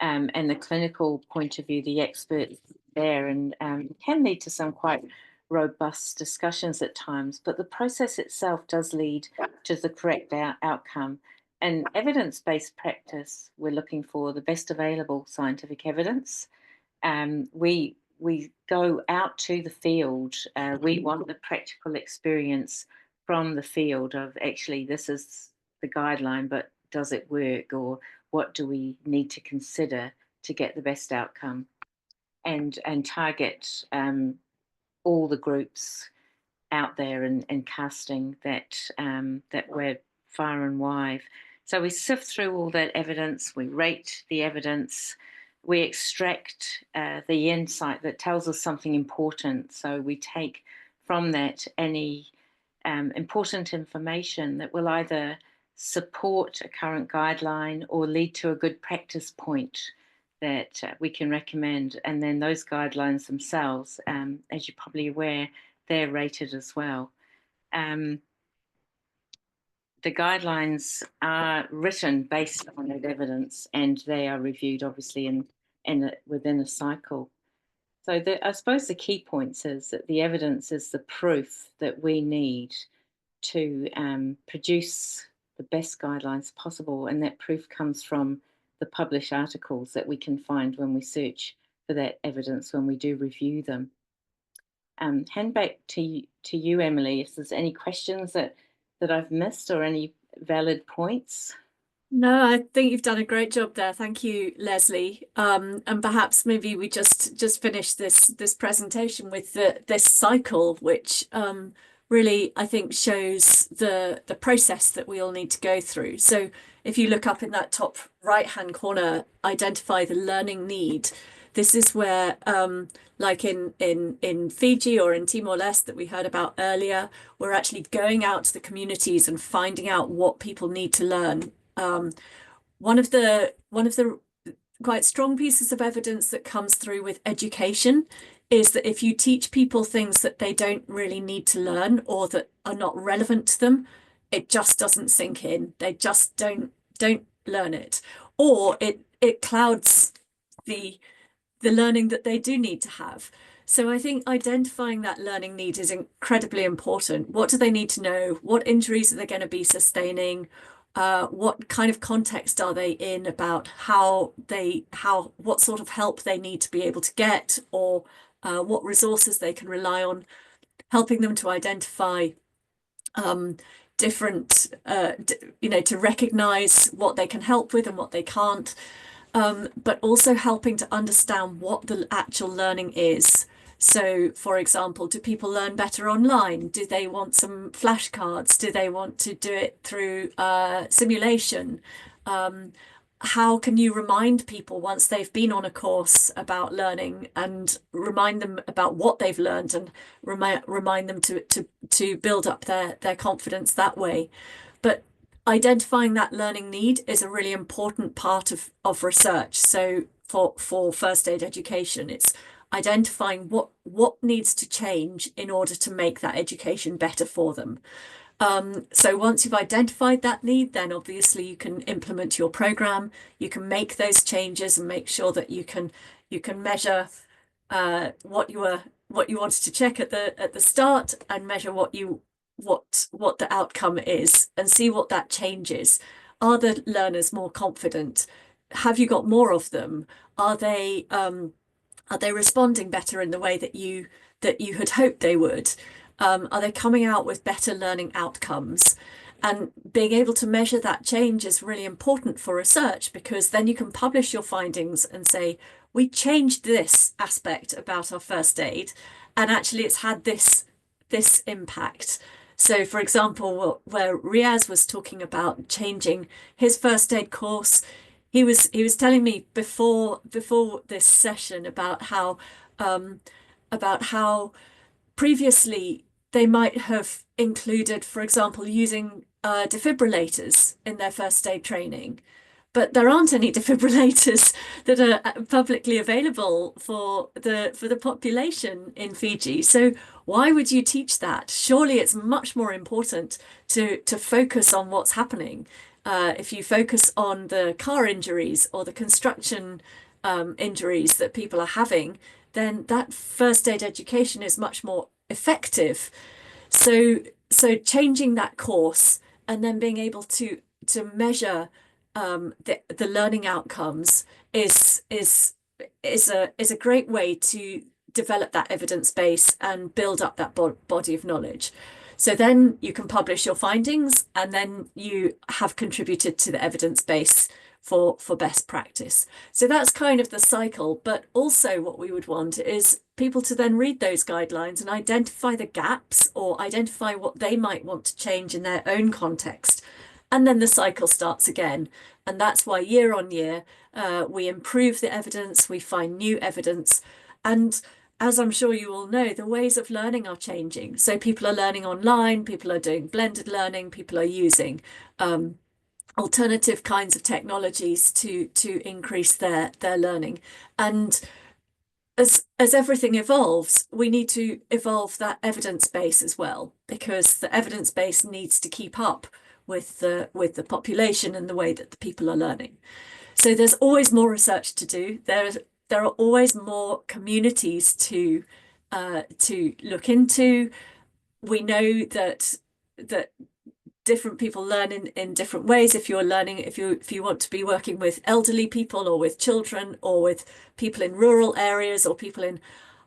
and the clinical point of view, the experts there, and it can lead to some quite robust discussions at times, but the process itself does lead to the correct outcome. And evidence-based practice, we're looking for the best available scientific evidence. We go out to the field. We want the practical experience from the field of actually this is the guideline, but does it work, or what do we need to consider to get the best outcome, and target all the groups out there and casting that that we're far and wide. So we sift through all that evidence, we rate the evidence, we extract the insight that tells us something important. So we take from that any important information that will either support a current guideline or lead to a good practice point that we can recommend. And then those guidelines themselves, as you're probably aware, they're rated as well. The guidelines are written based on that evidence, and they are reviewed obviously within a cycle. So I suppose the key points is that the evidence is the proof that we need to produce the best guidelines possible, and that proof comes from the published articles that we can find when we search for that evidence, when we do review them. Hand back to you, Emily, if there's any questions that I've missed or any valid points. No, I think you've done a great job there. Thank you, Leslie. And perhaps maybe we just finish this presentation with this cycle, which really, I think, shows the process that we all need to go through. So if you look up in that top right-hand corner, identify the learning need. This is where, like in Fiji or in Timor Leste that we heard about earlier, we're actually going out to the communities and finding out what people need to learn. One of the quite strong pieces of evidence that comes through with education is that if you teach people things that they don't really need to learn or that are not relevant to them, it just doesn't sink in. They just don't learn it, or it clouds the learning that they do need to have. So I think identifying that learning need is incredibly important. What do they need to know? What injuries are they going to be sustaining? What kind of context are they in about what sort of help they need to be able to get, or what resources they can rely on, helping them to identify different, to recognize what they can help with and what they can't, but also helping to understand what the actual learning is. So, for example, do people learn better online? Do they want some flashcards? Do they want to do it through simulation? How can you remind people once they've been on a course about learning and remind them about what they've learned and remind them to build up their confidence that way? But identifying that learning need is a really important part of research. So for first aid education, it's identifying what needs to change in order to make that education better for them. So once you've identified that need, then obviously you can implement your program, you can make those changes and make sure that you can measure what you wanted to check at the start, and measure what the outcome is, and see what that changes. Are the learners more confident? Have you got more of them? Are they responding better in the way that you had hoped they would? Are they coming out with better learning outcomes? And being able to measure that change is really important for research, because then you can publish your findings and say, we changed this aspect about our first aid, and actually it's had this impact. So, for example, where Riaz was talking about changing his first aid course, he was telling me before this session about how previously they might have included, for example, using defibrillators in their first aid training, but there aren't any defibrillators that are publicly available for the population in Fiji. So why would you teach that? Surely it's much more important to focus on what's happening. If you focus on the car injuries or the construction injuries that people are having, then that first aid education is much more effective. So changing that course and then being able to measure the learning outcomes is a great way to develop that evidence base and build up that body of knowledge. So then you can publish your findings, and then you have contributed to the evidence base for best practice. So that's kind of the cycle. But also what we would want is people to then read those guidelines and identify the gaps, or identify what they might want to change in their own context. And then the cycle starts again. And that's why year on year, we improve the evidence, we find new evidence. And as I'm sure you all know, the ways of learning are changing. So people are learning online, people are doing blended learning, people are using alternative kinds of technologies to increase their learning. And as everything evolves, we need to evolve that evidence base as well, because the evidence base needs to keep up with the population and the way that the people are learning. So there's always more research to do. There are always more communities to look into. We know that different people learn in different ways. If you're learning, if you want to be working with elderly people, or with children, or with people in rural areas, or people in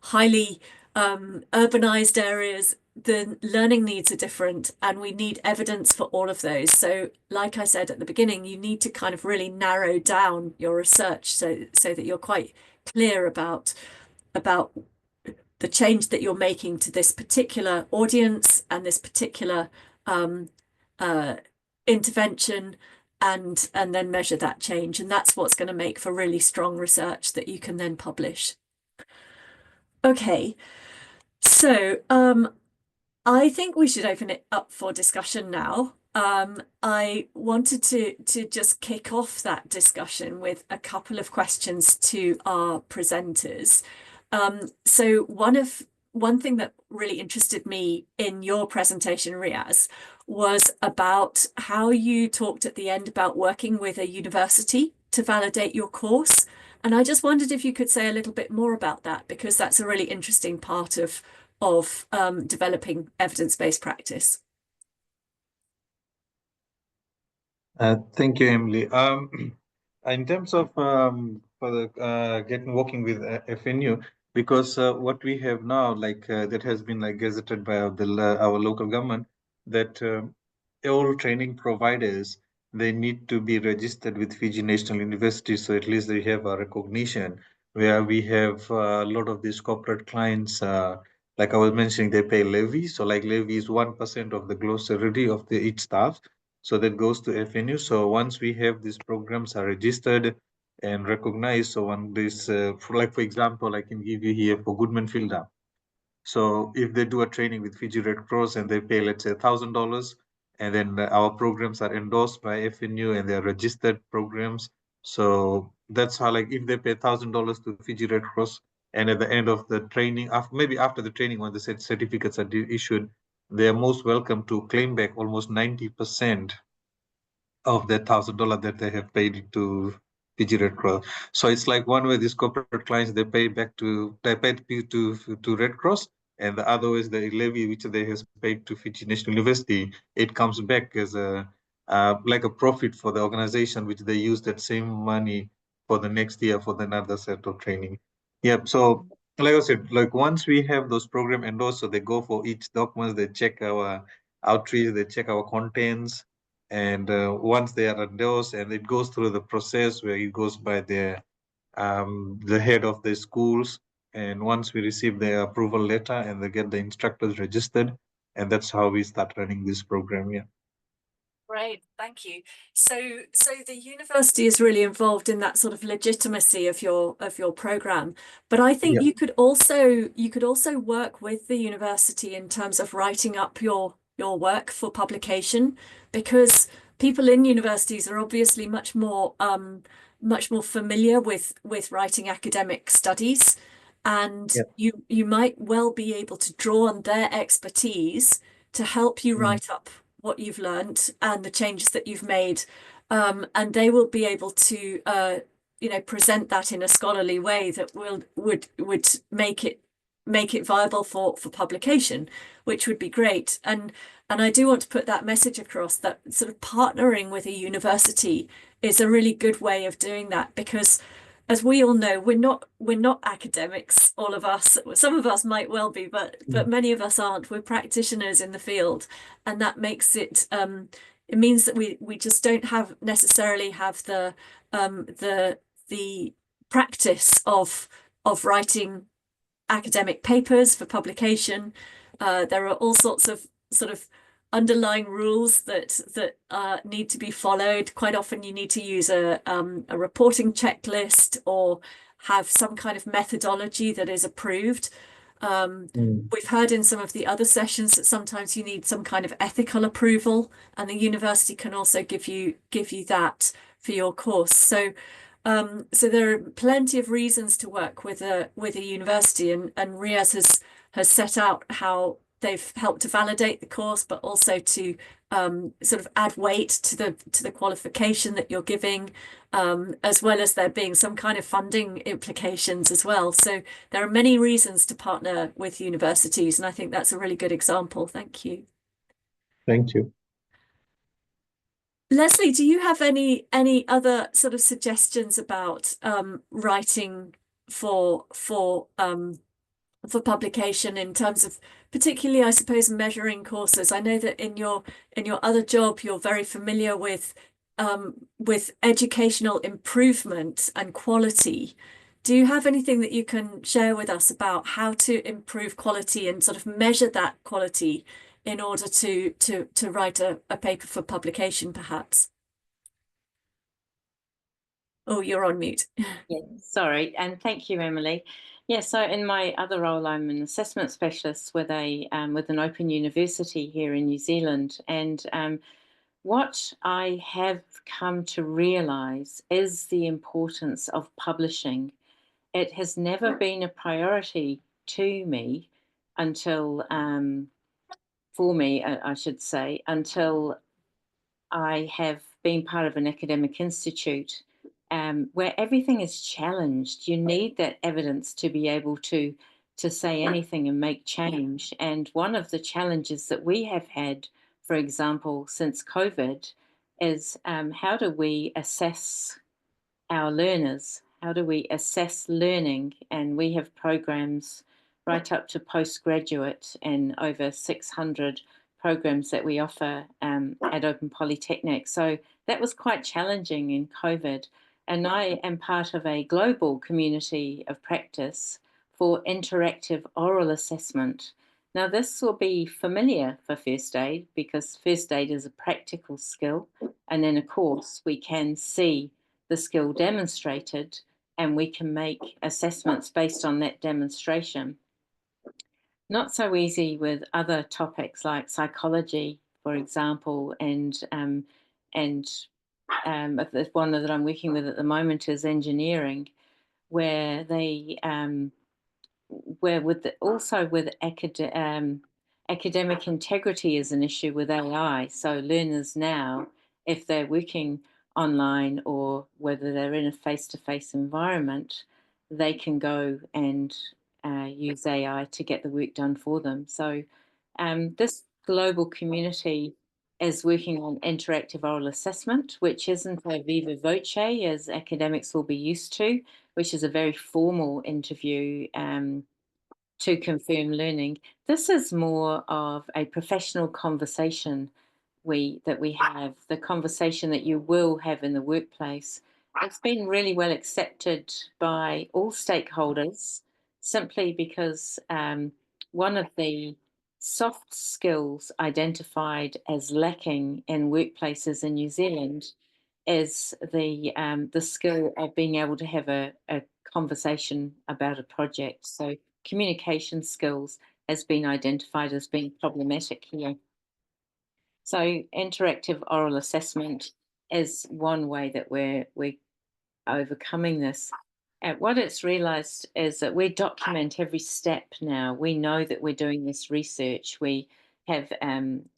highly urbanized areas, the learning needs are different, and we need evidence for all of those. So like I said at the beginning, you need to kind of really narrow down your research so that you're quite clear about the change that you're making to this particular audience and this particular intervention, and then measure that change. And that's what's going to make for really strong research that you can then publish. Okay, so I think we should open it up for discussion now. I wanted to just kick off that discussion with a couple of questions to our presenters. So one thing that really interested me in your presentation, Riaz, was about how you talked at the end about working with a university to validate your course. And I just wondered if you could say a little bit more about that, because that's a really interesting part of developing evidence-based practice. Thank you, Emily. In terms of working with FNU, because what we have now, that has been gazetted by our local government, that all training providers, they need to be registered with Fiji National University, so at least they have a recognition. Where we have a lot of these corporate clients, like I was mentioning, they pay levy. So levy is 1% of the gross salary of each staff. So that goes to FNU. So once we have these programs are registered and recognized, so on this, for example, I can give you here for Goodman Fielder. So if they do a training with Fiji Red Cross and they pay, let's say, $1,000, and then our programs are endorsed by FNU and they're registered programs. So that's how, if they pay $1,000 to Fiji Red Cross, and at the end of the training, maybe after the training, when the certificates are issued, they are most welcome to claim back almost 90% of that $1,000 that they have paid to Fiji Red Cross. So it's like one way these corporate clients, they pay to Red Cross, and the other is the levy which they have paid to Fiji National University. It comes back as a profit for the organization, which they use that same money for the next year for another set of training. Yep. So like I said, once we have those program endorsed, so they go for each document, they check our outreach, they check our contents, and once they are endorsed, and it goes through the process where it goes by the head of the schools, and once we receive the approval letter and they get the instructors registered, and that's how we start running this program. Yeah. Great, thank you. So the university is really involved in that sort of legitimacy of your program, but I think you could also work with the university in terms of writing up your work for publication, because people in universities are obviously much more familiar with writing academic studies, and you might well be able to draw on their expertise to help you write up what you've learned and the changes that you've made, and they will be able to present that in a scholarly way that would make it viable for publication, which would be great. And I do want to put that message across, that sort of partnering with a university is a really good way of doing that, because as we all know, we're not academics, all of us. Some of us might well be, but many of us aren't. We're practitioners in the field, and that makes it it means that we just don't necessarily have the practice of writing academic papers for publication. There are all sorts of sort of underlying rules that need to be followed. Quite often you need to use a reporting checklist or have some kind of methodology that is approved. We've heard in some of the other sessions that sometimes you need some kind of ethical approval, and the university can also give you that for your course. So there are plenty of reasons to work with a university, and Riaz has set out how they've helped to validate the course, but also to sort of add weight to the qualification that you're giving, as well as there being some kind of funding implications as well. So there are many reasons to partner with universities, and I think that's a really good example. Thank you. Thank you. Leslie, do you have any other sort of suggestions about writing for publication, in terms of particularly, I suppose, measuring courses? I know that in your other job, you're very familiar with educational improvement and quality. Do you have anything that you can share with us about how to improve quality and sort of measure that quality in order to write a paper for publication, perhaps? Oh, you're on mute. Yeah, sorry, and thank you, Emily. Yeah, so in my other role, I'm an assessment specialist with an open university here in New Zealand, and what I have come to realise is the importance of publishing. It has never been a priority to me until, for me, I should say, until I have been part of an academic institute where everything is challenged. You need that evidence to be able to say anything and make change. And one of the challenges that we have had, for example, since COVID, is how do we assess our learners? How do we assess learning? And we have programs right up to postgraduate and over 600 programs that we offer at Open Polytechnic. So that was quite challenging in COVID. And I am part of a global community of practice for interactive oral assessment. Now, this will be familiar for first aid because first aid is a practical skill. And then, of course, we can see the skill demonstrated and we can make assessments based on that demonstration. Not so easy with other topics like psychology, for example, and the one that I'm working with at the moment is engineering, where they also with academic integrity is an issue with AI. So learners now, if they're working online or whether they're in a face-to-face environment, they can go and use AI to get the work done for them. So this global community is working on interactive oral assessment, which isn't a viva voce as academics will be used to, which is a very formal interview to confirm learning. This is more of a professional conversation that we have, the conversation that you will have in the workplace. It's been really well accepted by all stakeholders simply because one of the soft skills identified as lacking in workplaces in New Zealand is the skill of being able to have a conversation about a project. So communication skills has been identified as being problematic here. So interactive oral assessment is one way that we're overcoming this. And what it's realised is that we document every step now. We know that we're doing this research. We have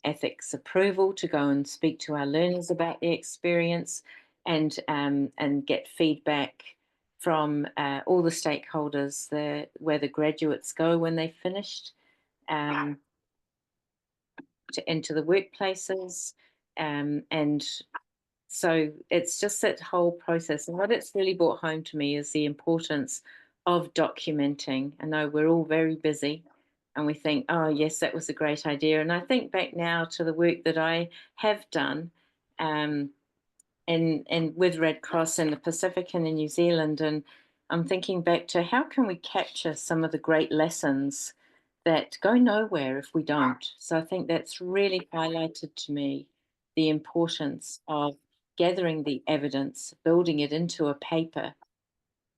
ethics approval to go and speak to our learners about the experience and get feedback from all the stakeholders, where the graduates go when they've finished, to enter the workplaces, and so it's just that whole process. And what it's really brought home to me is the importance of documenting. I know we're all very busy and we think, oh, yes, that was a great idea. And I think back now to the work that I have done and with Red Cross in the Pacific and in New Zealand. And I'm thinking back to how can we capture some of the great lessons that go nowhere if we don't. So I think that's really highlighted to me the importance of gathering the evidence, building it into a paper,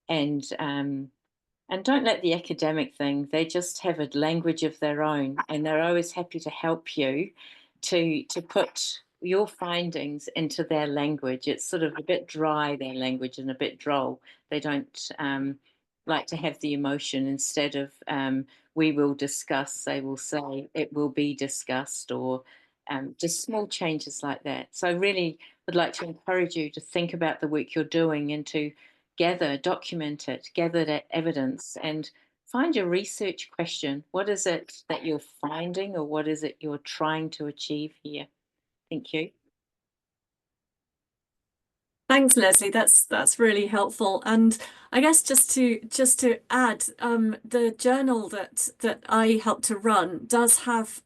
and don't let the academic thing, they just have a language of their own, and they're always happy to help you to put your findings into their language. It's sort of a bit dry, their language, and a bit droll. They don't like to have the emotion. Instead of we will discuss, they will say it will be discussed, or just small changes like that. So I really would like to encourage you to think about the work you're doing and to document it, gather that evidence, and find your research question. What is it that you're finding, or what is it you're trying to achieve here? Thank you. Thanks, Leslie. That's really helpful. And I guess just to add, the journal that I help to run does have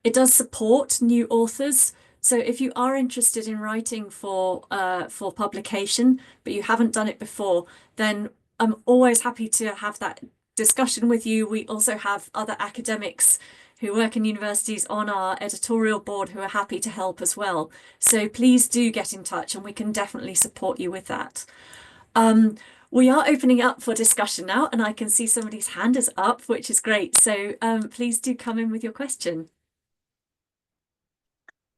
it does support new authors. So if you are interested in writing for publication, but you haven't done it before, then I'm always happy to have that discussion with you. We also have other academics who work in universities on our editorial board who are happy to help as well. So please do get in touch and we can definitely support you with that. We are opening up for discussion now, and I can see somebody's hand is up, which is great. So please do come in with your question.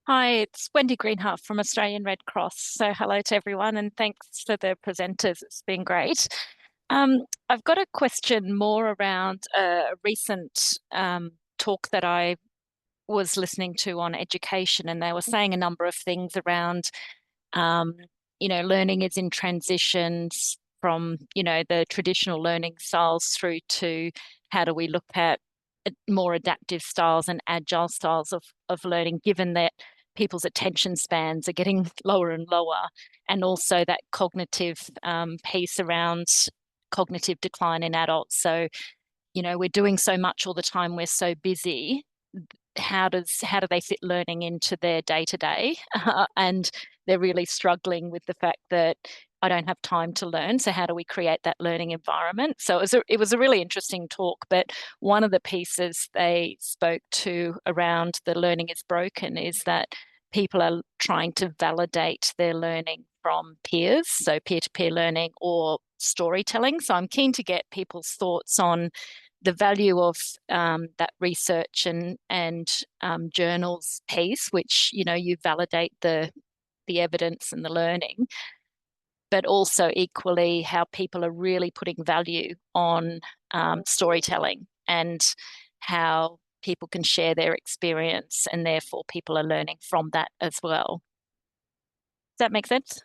Hi, it's Wendy Greenhalgh from Australian Red Cross. So hello to everyone and thanks to the presenters. It's been great. I've got a question more around a recent talk that I was listening to on education, and they were saying a number of things around, learning is in transitions from, the traditional learning styles through to how do we look at more adaptive styles and agile styles of learning, given that people's attention spans are getting lower and lower, and also that cognitive piece around cognitive decline in adults. So, we're doing so much all the time, we're so busy. How do they fit learning into their day-to-day? And they're really struggling with the fact that I don't have time to learn. So how do we create that learning environment? So it was a really interesting talk, but one of the pieces they spoke to around the learning is broken is that people are trying to validate their learning from peers, so peer-to-peer learning or storytelling. So I'm keen to get people's thoughts on the value of that research and journals piece, which, you validate the evidence and the learning, but also equally how people are really putting value on storytelling and how people can share their experience, and therefore people are learning from that as well. Does that make sense?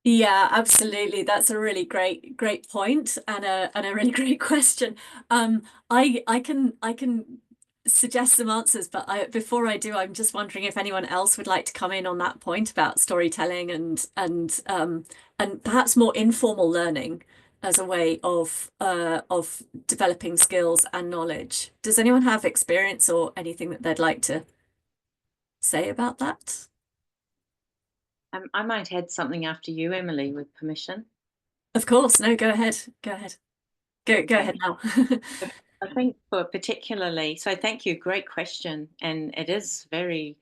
Yeah, absolutely. That's a really great point and a really great question. I can suggest some answers, but before I do, I'm just wondering if anyone else would like to come in on that point about storytelling and perhaps more informal learning as a way of developing skills and knowledge. Does anyone have experience or anything that they'd like to say about that? I might add something after you, Emily, with permission. Of course. No, go ahead. Go ahead. Go ahead now. I think so thank you, great question. And it is the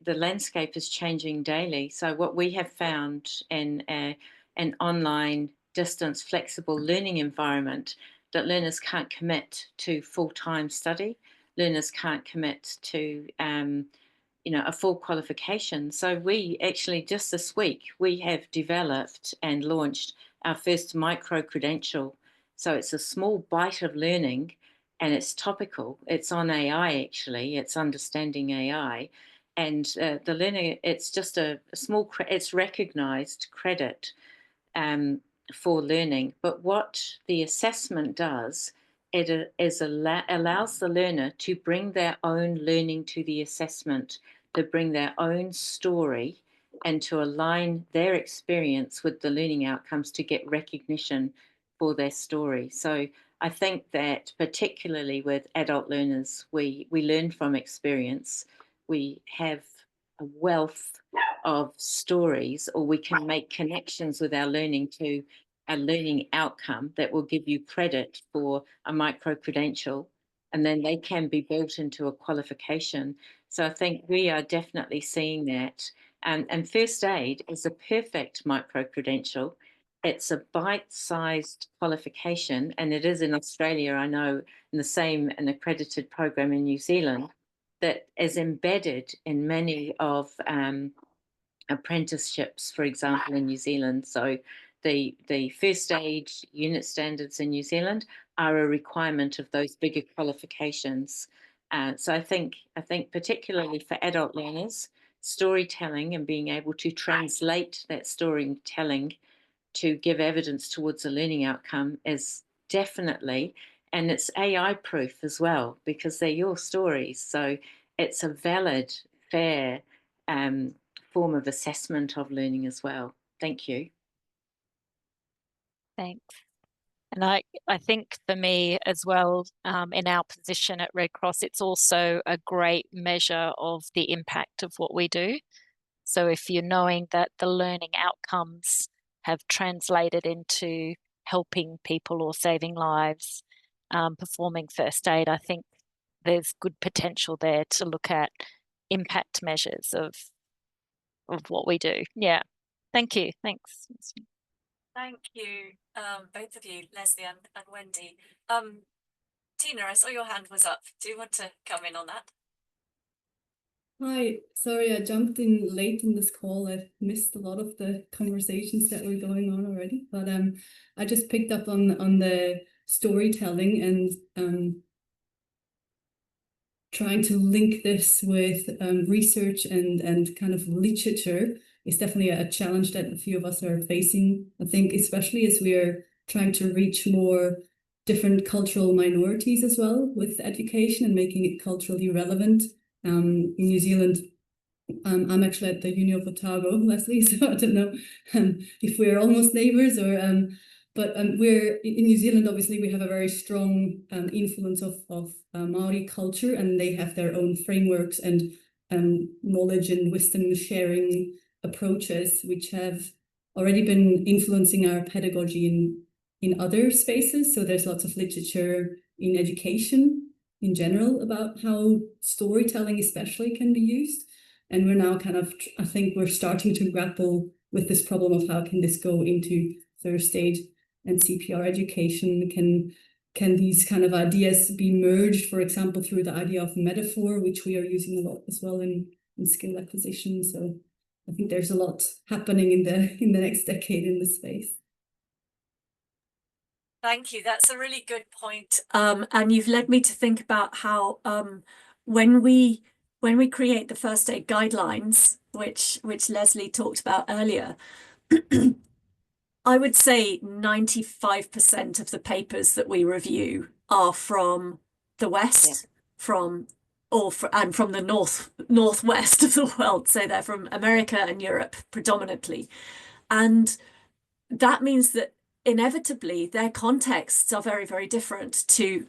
landscape is changing daily. So what we have found in an online distance flexible learning environment, that learners can't commit to full-time study, learners can't commit to a full qualification. So we actually, just this week, we have developed and launched our first micro-credential. So it's a small bite of learning, and it's topical. It's on AI, actually. It's understanding AI. And the learner, it's just a small, it's recognised credit for learning. But what the assessment does, it allows the learner to bring their own learning to the assessment, to bring their own story, and to align their experience with the learning outcomes to get recognition for their story. So I think that particularly with adult learners, we learn from experience. We have a wealth of stories, or we can make connections with our learning to a learning outcome that will give you credit for a micro-credential, and then they can be built into a qualification. So I think we are definitely seeing that. And First Aid is a perfect micro-credential. It's a bite-sized qualification, and it is in Australia, I know, in the same an accredited program in New Zealand that is embedded in many of apprenticeships, for example, in New Zealand. So the First Aid unit standards in New Zealand are a requirement of those bigger qualifications. So I think particularly for adult learners, storytelling and being able to translate that storytelling to give evidence towards a learning outcome is definitely, and it's AI proof as well, because they're your stories. So it's a valid, fair form of assessment of learning as well. Thank you. Thanks. And I think for me as well, in our position at Red Cross, it's also a great measure of the impact of what we do. So if you're knowing that the learning outcomes have translated into helping people or saving lives, performing first aid, I think there's good potential there to look at impact measures of what we do. Yeah. Thank you. Thanks. Thank you, both of you, Leslie and Wendy. Tina, I saw your hand was up. Do you want to come in on that? Hi, sorry I jumped in late in this call. I've missed a lot of the conversations that were going on already, but I just picked up on the storytelling and trying to link this with research and kind of literature is definitely a challenge that a few of us are facing. I think especially as we are trying to reach more different cultural minorities as well with education and making it culturally relevant. In New Zealand, I'm actually at the Uni of Otago, Leslie, so I don't know if we're almost neighbours or but we're in New Zealand. Obviously, we have a very strong influence of Maori culture, and they have their own frameworks and knowledge and wisdom sharing approaches, which have already been influencing our pedagogy in other spaces. So there's lots of literature in education in general about how storytelling especially can be used. And we're now kind of, I think we're starting to grapple with this problem of how can this go into first aid and CPR education. Can these kind of ideas be merged, for example, through the idea of metaphor, which we are using a lot as well in skill acquisition. So I think there's a lot happening in the next decade in this space. Thank you. That's a really good point. And you've led me to think about how when we create the first aid guidelines, which Leslie talked about earlier, I would say 95% of the papers that we review are from the West, from the northwest of the world. So they're from America and Europe predominantly. And that means that inevitably their contexts are very, very different to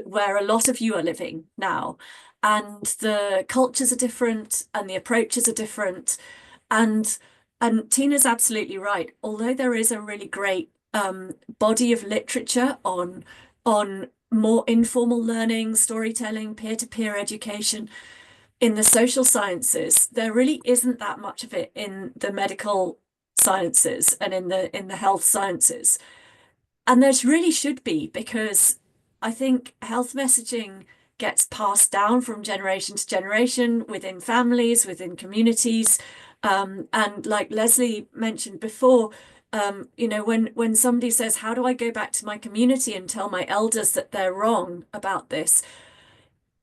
where a lot of you are living now. And the cultures are different and the approaches are different. And Tina's absolutely right. Although there is a really great body of literature on more informal learning, storytelling, peer-to-peer education in the social sciences, there really isn't that much of it in the medical sciences and in the health sciences. And there really should be, because I think health messaging gets passed down from generation to generation within families, within communities. And like Leslie mentioned before, you know, when somebody says, how do I go back to my community and tell my elders that they're wrong about this?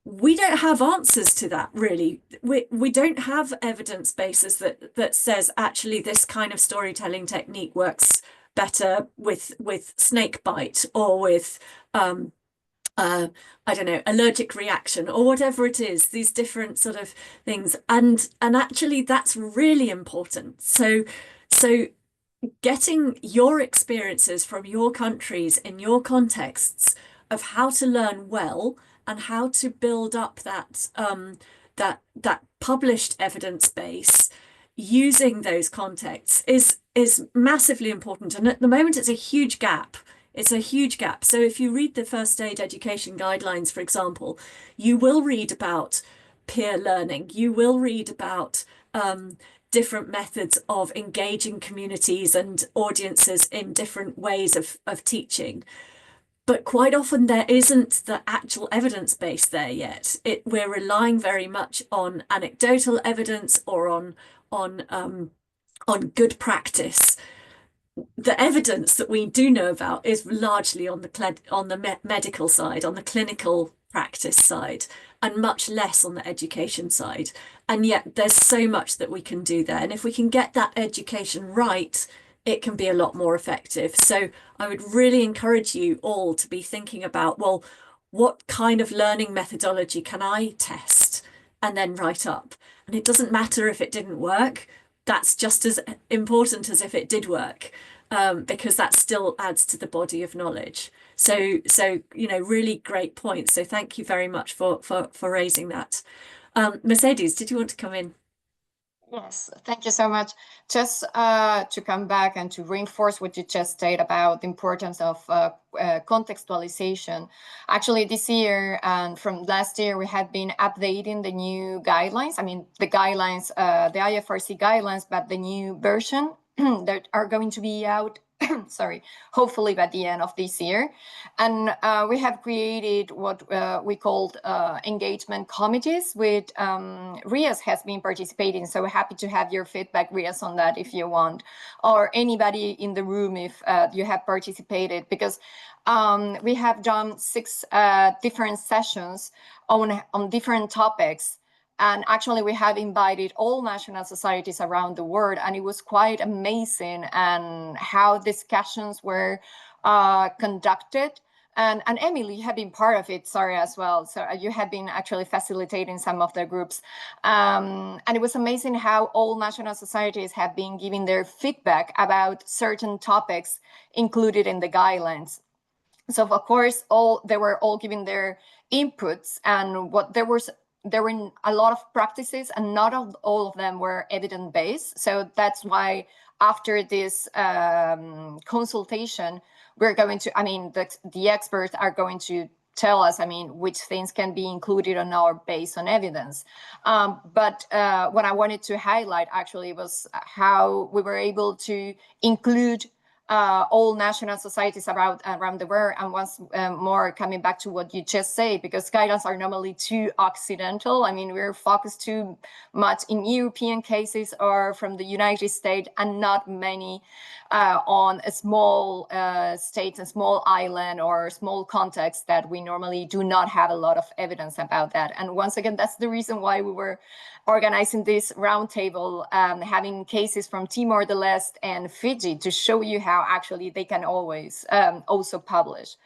We don't have answers to that, really. We don't have evidence bases that says actually this kind of storytelling technique works better with snake bite or with I don't know, allergic reaction or whatever it is, these different sort of things. And actually that's really important. So getting your experiences from your countries in your contexts of how to learn well and how to build up that that published evidence base using those contexts is massively important. And at the moment it's a huge gap. It's a huge gap. So if you read the First Aid Education Guidelines, for example, you will read about peer learning. You will read about different methods of engaging communities and audiences in different ways of teaching. But quite often there isn't the actual evidence base there yet. We're relying very much on anecdotal evidence or on good practice. The evidence that we do know about is largely on the medical side, on the clinical practice side, and much less on the education side. And yet there's so much that we can do there. And if we can get that education right, it can be a lot more effective. So I would really encourage you all to be thinking about, well, what kind of learning methodology can I test and then write up? And it doesn't matter if it didn't work. That's just as important as if it did work, because that still adds to the body of knowledge. So you know, really great points. So thank you very much for raising that. Mercedes, did you want to come in? Yes, thank you so much. Just to come back and to reinforce what you just said about the importance of contextualization. Actually, this year and from last year, we have been updating the new guidelines. I mean, the guidelines, the IFRC guidelines, but the new version that are going to be out, sorry, hopefully by the end of this year. And we have created what we called engagement committees, with Rias has been participating. So we're happy to have your feedback, Rias, on that if you want, or anybody in the room if you have participated, because we have done 6 different sessions on different topics. And actually, we have invited all national societies around the world, and it was quite amazing and how discussions were conducted. And Emily, you have been part of it, sorry, as well. So you have been actually facilitating some of the groups. And it was amazing how all national societies have been giving their feedback about certain topics included in the guidelines. So of course, they were all giving their inputs, and there were a lot of practices, and not all of them were evidence-based. So that's why after this consultation, we're going to, I mean, the experts are going to tell us, I mean, which things can be included or not based on evidence. But what I wanted to highlight actually was how we were able to include all national societies around the world. And once more, coming back to what you just said, because guidelines are normally too occidental. I mean, we're focused too much in European cases or from the United States, and not many on a small states and small island or small context that we normally do not have a lot of evidence about that. And once again, that's the reason why we were organizing this roundtable, having cases from Timor Leste and Fiji to show you how actually they can always also publish.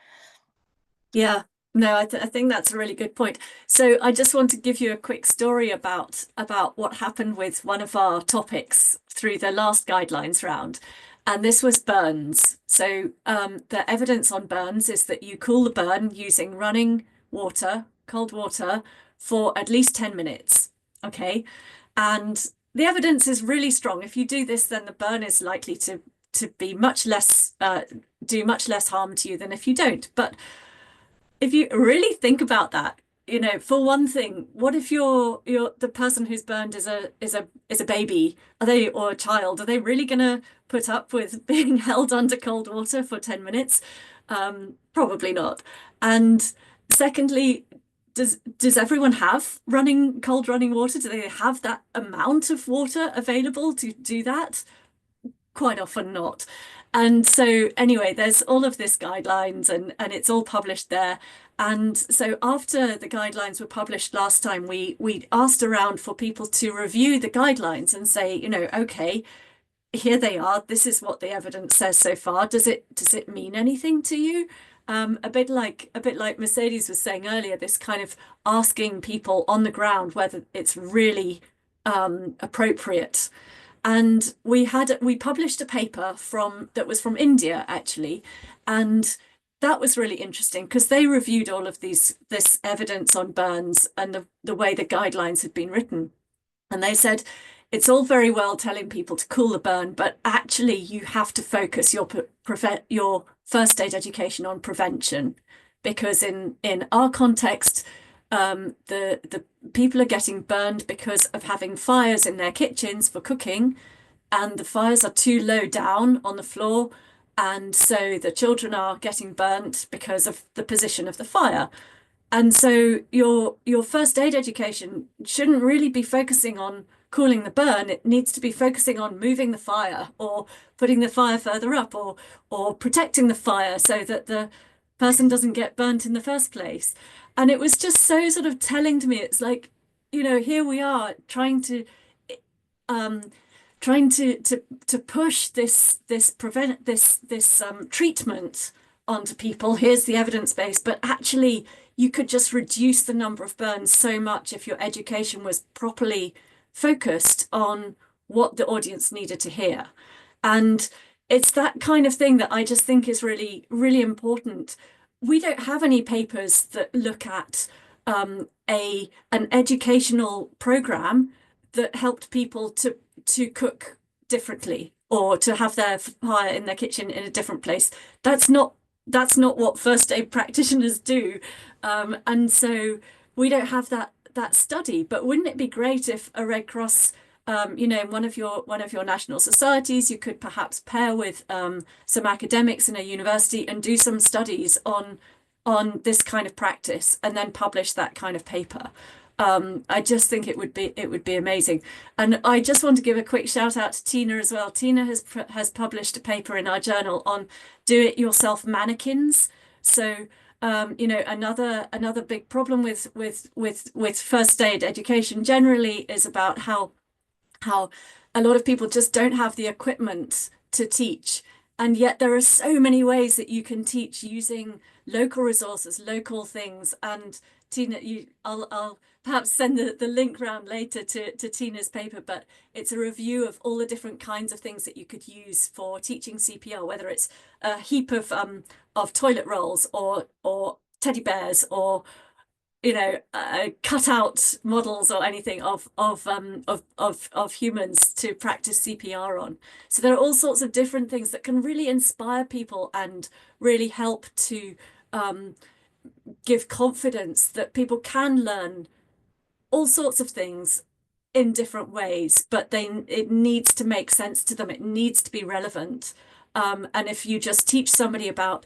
Yeah, no, I think that's a really good point. So I just want to give you a quick story about what happened with one of our topics through the last guidelines round. And this was burns. So the evidence on burns is that you cool the burn using running water, cold water, for at least 10 minutes. Okay. And the evidence is really strong. If you do this, then the burn is likely to be much less, do much less harm to you than if you don't. But if you really think about that, you know, for one thing, what if you're the person who's burned is a baby, or a child? Are they really going to put up with being held under cold water for 10 minutes? Probably not. And secondly, does everyone have cold running water? Do they have that amount of water available to do that? Quite often not. And so anyway, there's all of this guidelines, and it's all published there. And so after the guidelines were published last time, we asked around for people to review the guidelines and say, you know, okay, here they are. This is what the evidence says so far. Does it mean anything to you? A bit like Mercedes was saying earlier, this kind of asking people on the ground whether it's really appropriate. And we published a paper that was from India, actually, and that was really interesting because they reviewed all of this evidence on burns and the way the guidelines had been written. And they said, it's all very well telling people to cool the burn, but actually you have to focus your first aid education on prevention, because in our context, the people are getting burned because of having fires in their kitchens for cooking, and the fires are too low down on the floor, and so the children are getting burnt because of the position of the fire. And so your first aid education shouldn't really be focusing on cooling the burn. It needs to be focusing on moving the fire, or putting the fire further up, or protecting the fire so that the person doesn't get burnt in the first place. And it was just so sort of telling to me. It's like, you know, here we are trying to push this treatment onto people. Here's the evidence base, but actually you could just reduce the number of burns so much if your education was properly focused on what the audience needed to hear. And it's that kind of thing that I just think is really, really important. We don't have any papers that look at an educational program that helped people to to cook differently or to have their fire in their kitchen in a different place. That's not what first aid practitioners do, and so we don't have that study. But wouldn't it be great if a Red Cross, you know, one of your national societies, you could perhaps pair with some academics in a university and do some studies on this kind of practice and then publish that kind of paper. I just think it would be amazing. And I just want to give a quick shout out to Tina as well. Tina has published a paper in our journal on do-it-yourself mannequins. So you know, another big problem with first aid education generally is about how a lot of people just don't have the equipment to teach. And yet there are so many ways that you can teach using local resources, local things. And Tina, I'll perhaps send the link round later to Tina's paper, but it's a review of all the different kinds of things that you could use for teaching CPR, whether it's a heap of toilet rolls or teddy bears or, you know, cut out models or anything of humans to practice CPR on. So there are all sorts of different things that can really inspire people and really help to give confidence that people can learn all sorts of things in different ways, but it needs to make sense to them. It needs to be relevant. And if you just teach somebody about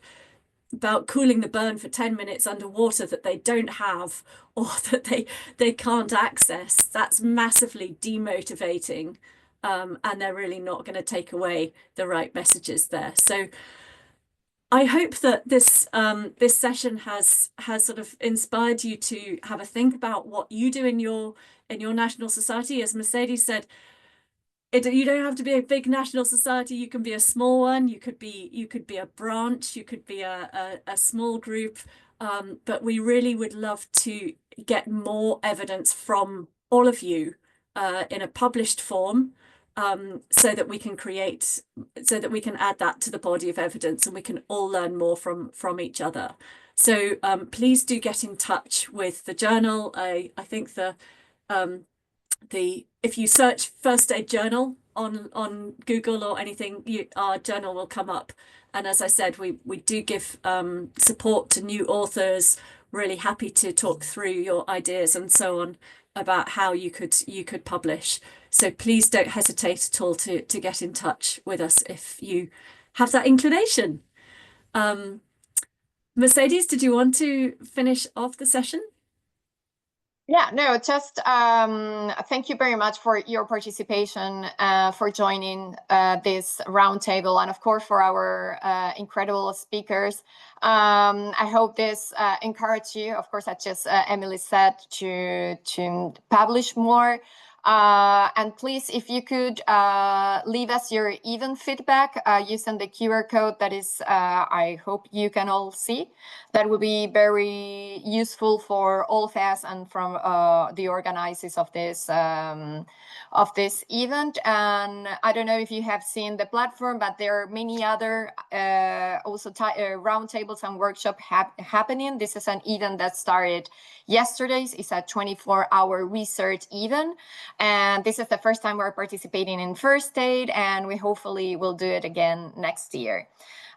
cooling the burn for 10 minutes underwater that they don't have or that they can't access, that's massively demotivating, and they're really not going to take away the right messages there. So I hope that this session has sort of inspired you to have a think about what you do in your national society. As Mercedes said, you don't have to be a big national society. You can be a small one. You could be a branch. You could be a small group. But we really would love to get more evidence from all of you in a published form, so that we can add that to the body of evidence and we can all learn more from each other. So please do get in touch with the journal. I think if you search First Aid Journal on Google or anything, our journal will come up. And as I said, we do give support to new authors. Really happy to talk through your ideas and so on about how you could publish. So please don't hesitate at all to get in touch with us if you have that inclination. Mercedes, did you want to finish off the session? Yeah, no, just thank you very much for your participation, for joining this roundtable, and of course for our incredible speakers. I hope this encouraged you, of course, as just Emily said, to publish more. And please, if you could leave us your even feedback using the QR code that is, I hope you can all see. That would be very useful for all of us and from the organizers of this event. And I don't know if you have seen the platform, but there are many other also roundtables and workshops happening. This is an event that started yesterday. It's a 24-hour research event. And this is the first time we're participating in First Aid, and we hopefully will do it again next year.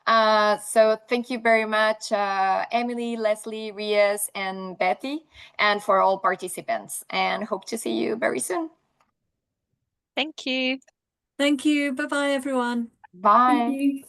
So thank you very much, Emily, Leslie, Riaz, and Betty, and for all participants, and hope to see you very soon. Thank you. Thank you. Bye-bye, everyone. Bye. Thank you.